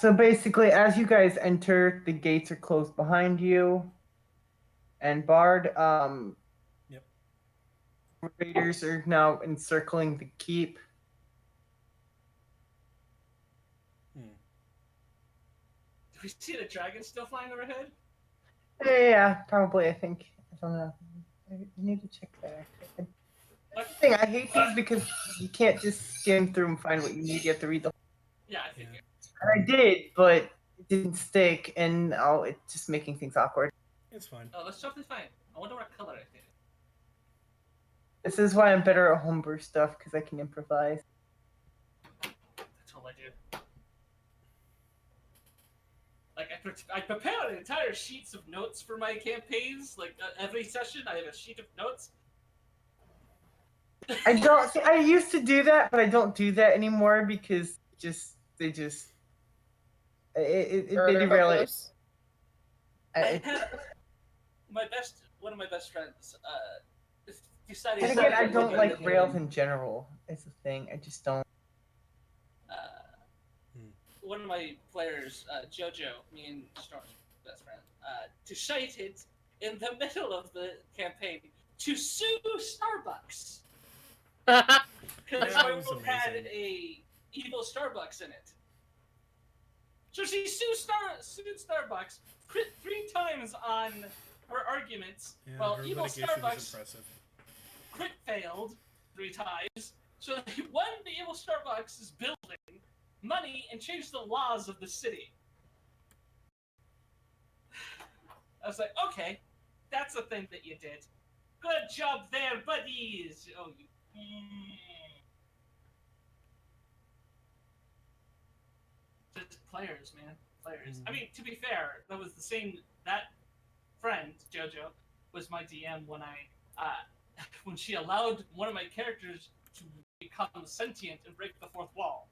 So basically, as you guys enter, the gates are closed behind you. And Bard, Yep. raiders are now encircling the keep. Do we see the dragon still flying overhead? Yeah, probably. I think. I don't know. I need to check that. That's the thing. I hate these because you can't just skim through and find what you need. You have to read the. Yeah, I figured. And I did, but it didn't stick, and it's just making things awkward. It's fine. Oh, that's totally fine. I wonder what color I did. This is why I'm better at homebrew stuff because I can improvise. That's all I do. Like, I prepare entire sheets of notes for my campaigns. Like, every session, I have a sheet of notes. I don't. See, I used to do that, but I don't do that anymore because they derail it. One of my best friends, decided. And again, I don't like Rails in general. It's a thing. I just don't. One of my players, Jojo, me and Storm's best friend, decided in the middle of the campaign to sue Starbucks because that my was world had amazing. a evil Starbucks in it. So she sued Starbucks 3 times on her arguments. Yeah, well, her evil litigation Starbucks is impressive. crit failed 3 times. So they won the evil Starbucks' building money and changed the laws of the city. I was like, okay, that's the thing that you did. Good job there, buddies. Oh, you. Just players, man. players. I mean, to be fair, that was the same. That friend JoJo was my DM when when she allowed one of my characters to become sentient and break the fourth wall.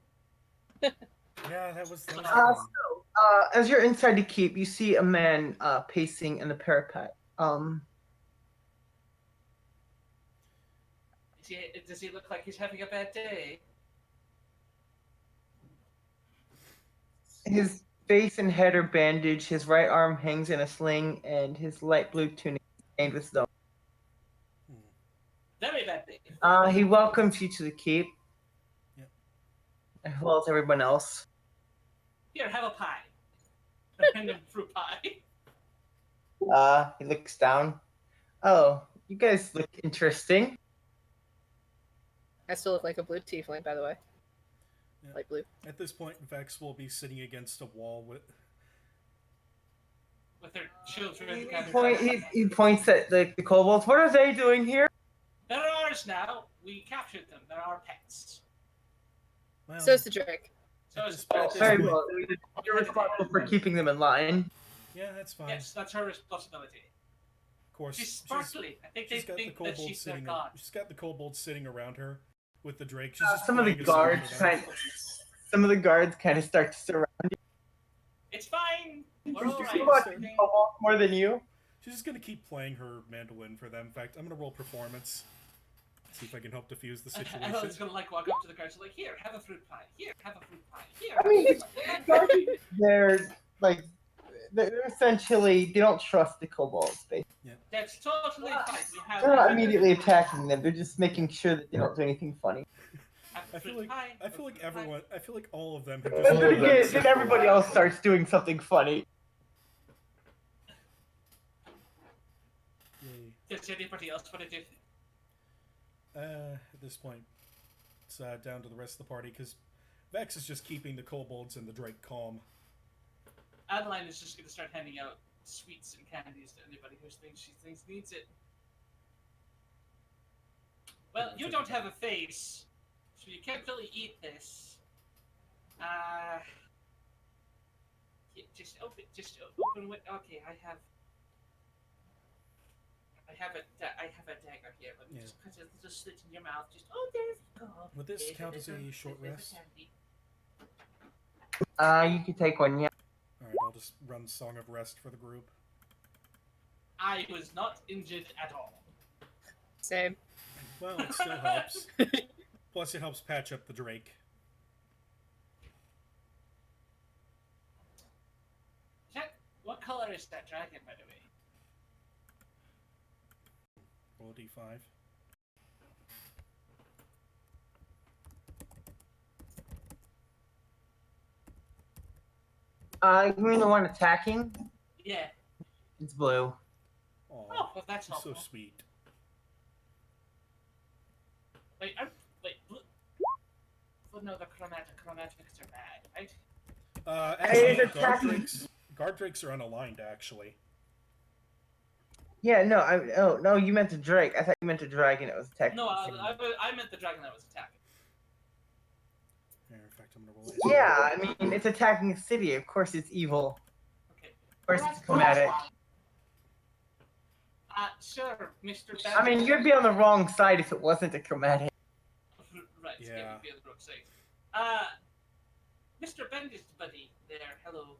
Yeah, that was fun. As you're inside the keep, you see a man pacing in the parapet. Does he look like he's having a bad day? His face and head are bandaged, his right arm hangs in a sling, and his light blue tunic is stained with stone. Very bad day. He welcomes you to the keep. Yep. As well as everyone else. Here, have a pie. And a fruit pie. He looks down. Oh, you guys look interesting. I still look like a blue tiefling, by the way. Yeah. Light blue. At this point, Vex will be sitting against a wall with Their children. He points at the kobolds. What are they doing here? They're ours now. We captured them. They're our pets. well, So is the Drake. So at it's this Very point- well. You're responsible for keeping them in line. Yeah, that's fine. yes, that's her responsibility. Of course, She's sparkly. I think they she's got the think that kobolds she's their sitting. god. She's got the kobolds sitting around her with the Drake. She's just Some of the playing a song guards for them. kind of start to surround you. It's fine. We're You all see right. about kobolds more than you. She's just gonna keep playing her mandolin for them. In fact, I'm gonna roll performance. See if I can help defuse the And situation. Helen's gonna like walk up to the guards like, here, have a fruit pie. Here, have a fruit pie. Here. I mean, have a fruit pie. They're like, they're essentially, they don't trust the kobolds. Basically. That's totally fine. We have. They're not immediately attacking them. They're just making sure that they don't do anything funny. Have a I feel fruit like pie, I have a feel like fruit pie. everyone. I feel like all of them have But just. then been again, upset then for a everybody while. else starts doing something funny. Yay. Does anybody else want to do? At this point, it's down to the rest of the party because Vex is just keeping the kobolds and the Drake calm. Adeline is just gonna start handing out sweets and candies to anybody who thinks she thinks needs it. Well, you don't have a face, so you can't really eat this. Just open with. Okay, I have a dagger here. Let me Yeah. just cut a little slit in your mouth. Just there you go. Would this There's count as little- a short there's rest? candy. You can take one, yeah. Alright, I'll just run Song of Rest for the group. I was not injured at all. Same. Well, it still helps. Plus, it helps patch up the Drake. What color is that dragon, by the way? Roll a d5. You mean the one attacking? Yeah. It's blue. Aw, Oh, well, that's you're so helpful. sweet. Wait, blue. Well, no, the chromatics are bad, right? Actually, it's attacking. guard drakes are unaligned, actually. Yeah, no, no, you meant the Drake. I thought you meant the dragon that was attacking. No, I meant the dragon that was attacking. Here, in fact, I'm gonna roll it. Yeah, I mean, it's attacking a city. Of course it's evil. Okay. Of course it's chromatic. Sir, Mr. I mean, you'd be on the wrong side if it wasn't a chromatic. Right, Yeah. yeah, be on the wrong side. Mr. Bendis, buddy, there, hello.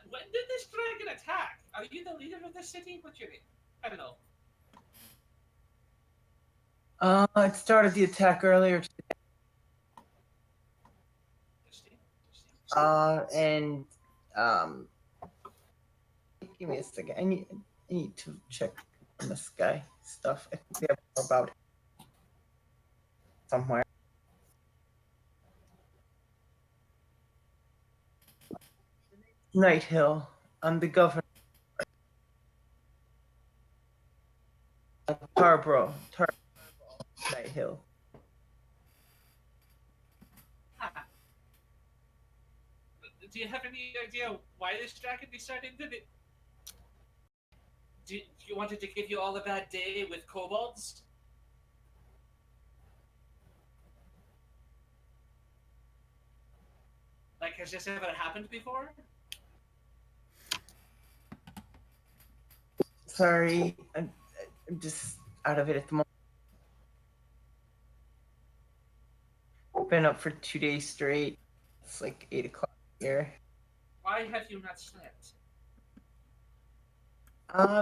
When did this dragon attack? Are you the leader of the city? What's your name? I don't know. It started the attack earlier today. Interesting. Give me a second. I need to check on this guy stuff. I think we have more about him somewhere. Night Hill. I'm the governor. Tarboro. Night Hill. Do you have any idea why this dragon decided that it? Do you wanted to give you all a bad day with kobolds? Like, has this ever happened before? Sorry, I'm just out of it at the moment. Been up for 2 days straight. It's like 8 o'clock here. Why have you not slept?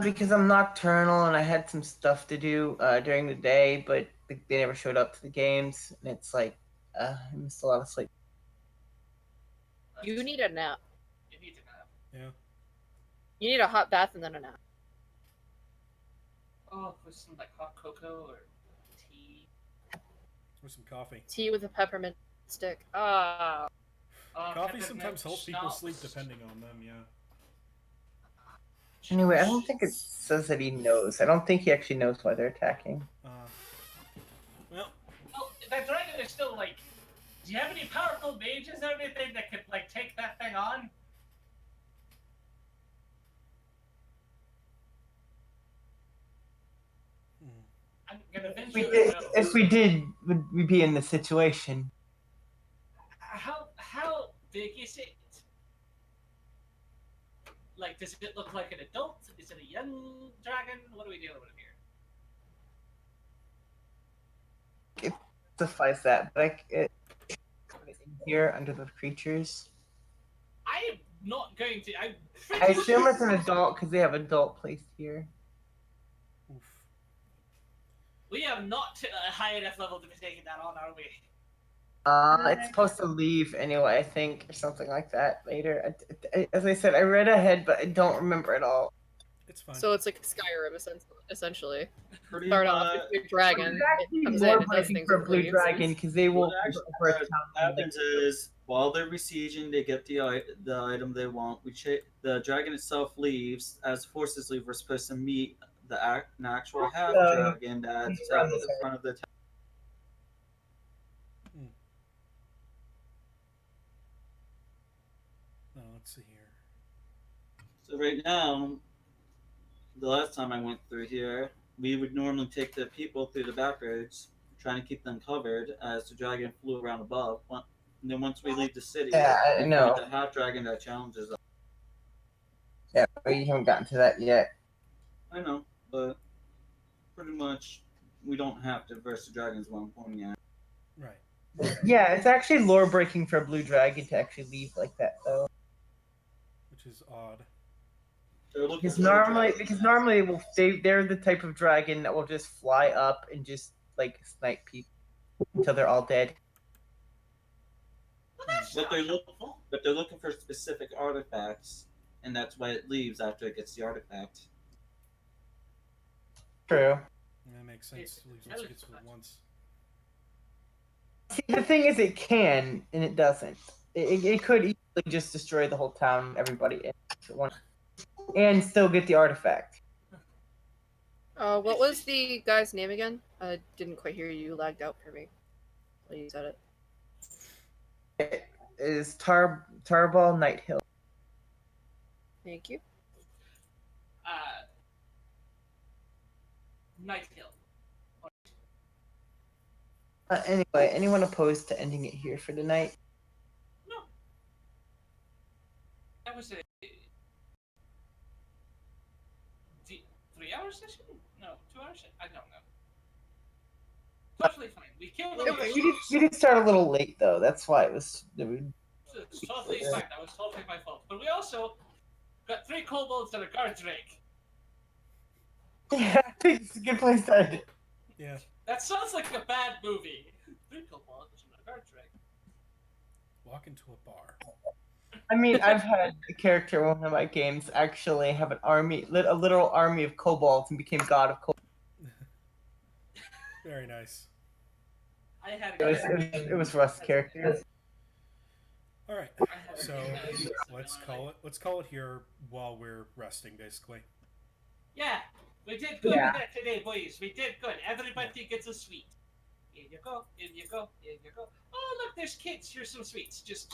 Because I'm nocturnal and I had some stuff to do during the day, but they never showed up to the games, and it's like I missed a lot of sleep. You need a nap. You need to nap. Yeah. You need a hot bath and then a nap. Oh, with some like hot cocoa or tea. Or some coffee. Tea with a peppermint stick. Ah. Coffee Peppermint sometimes helps people schnapps. sleep depending on them, yeah. Anyway, I don't think it says that he knows. I don't think he actually knows why they're attacking. Well, Well, that dragon is still like. Do you have any powerful mages or anything that could like take that thing on? I'm gonna venture to know. If we did, would we be in this situation? How big is it? Like, does it look like an adult? Is it a young dragon? What are we dealing with here? Suffice that, but put it in here under the creatures. I am not going to. I'm I pretty assume sure. it's an adult because they have adult placed here. oof. We are not at a high enough level to be taking that on, are we? It's supposed to leave anyway, I think, or something like that later. As I said, I read ahead, but I don't remember it all. It's fine. So it's like Skyrim, essentially. Pretty Start much. off with your dragon. It's actually It comes more in, it does breaking things for a with blue leaves. dragon because they will. What actually happens is while they're besieging, they get the item they want. The dragon itself leaves. As forces leave, we're supposed to meet an actual half dragon that's out in front of the town. Let's see here. So right now, the last time I went through here, we would normally take the people through the back roads, trying to keep them covered as the dragon flew around above. And then once we leave the city, Yeah, I we know. fight the half dragon that challenges us. Yeah, but you haven't gotten to that yet. I know, but pretty much we don't have to verse the dragons while I'm pointing at. Right. Yeah, it's actually lore breaking for a blue dragon to actually leave like that, though. Which is odd. They're looking Because for the normally, dragon. they're the type of dragon that will just fly up and just like snipe people until they're all dead. Well, that's But not they're helpful. looking for specific artifacts, and that's why it leaves after it gets the artifact. True. That makes sense. At least once it gets to it once. See, the thing is, it can and it doesn't. It could easily just destroy the whole town, everybody, if it wanted, and still get the artifact. What was the guy's name again? I didn't quite hear you. You lagged out for me. Well, you said it. It is Tarball Nighthill. Thank you. Night Hill. Anyway, anyone opposed to ending it here for tonight? No. That was a 3-hour session? No, 2 hours? I don't know. Totally fine. We killed a lot of We did start a little late though. That's why it was. It's totally fine. That was totally my fault. But we also got 3 kobolds and a guard drake. Yeah, I think it's a good place to end it. Yeah. That sounds like a bad movie. 3 kobolds and a guard drake. Walk into a bar. I mean, I've had a character in one of my games actually have a literal army of kobolds and became god of kobolds. Very nice. I had It was Rust's character. All right. So let's call it here while we're resting, basically. Yeah, we did good Yeah. with that today, boys. We did good. Everybody gets a sweet. Here you go. Here you go. Here you go. Oh, look, there's kids. Here's some sweets. Just.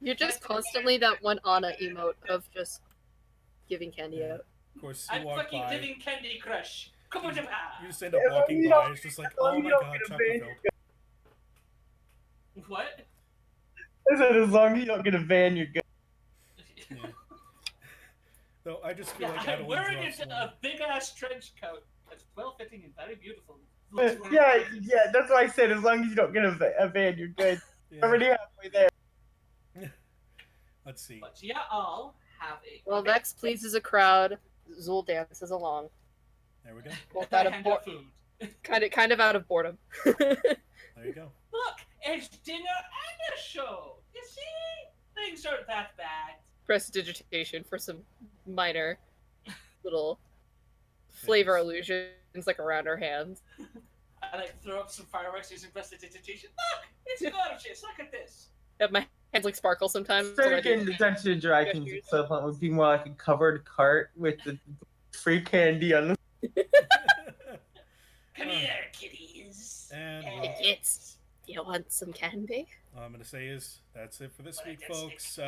You're just constantly that one Anna emote of just giving candy out. Of course, you I'm walk fucking by. living Candy Crush. Come on, You just end up walking by. It's just like, oh my god, chocolate milk. What? I said as long as you don't get a van, you're good. Yeah. Though I just feel Yeah, like I'd I'm only wearing drop a someone. big ass trench coat. It's well fitting and very beautiful. Yeah, yeah, that's why I said as long as you don't get a van, you're good. Yeah. Already halfway there. Let's see. But yeah, all have a. Well, Vex pleases a crowd. Zool dances along. There we go. Both I out of hand out food. kind of out of boredom. There you go. Look, it's dinner and a show. You see, things aren't that bad. Prestidigitation for some minor little flavor illusions like around her hands. I like throw up some fireworks using prestidigitation. Look, it's gorgeous. Look at this. Yeah, my hands like sparkle sometimes. Straight in the Dungeons and Dragons equivalent would be more like a covered cart with the free candy on the. Come here, kitties. And Kids, do you want some candy? all I'm going to say is that's it for this Well, week, that's it. folks.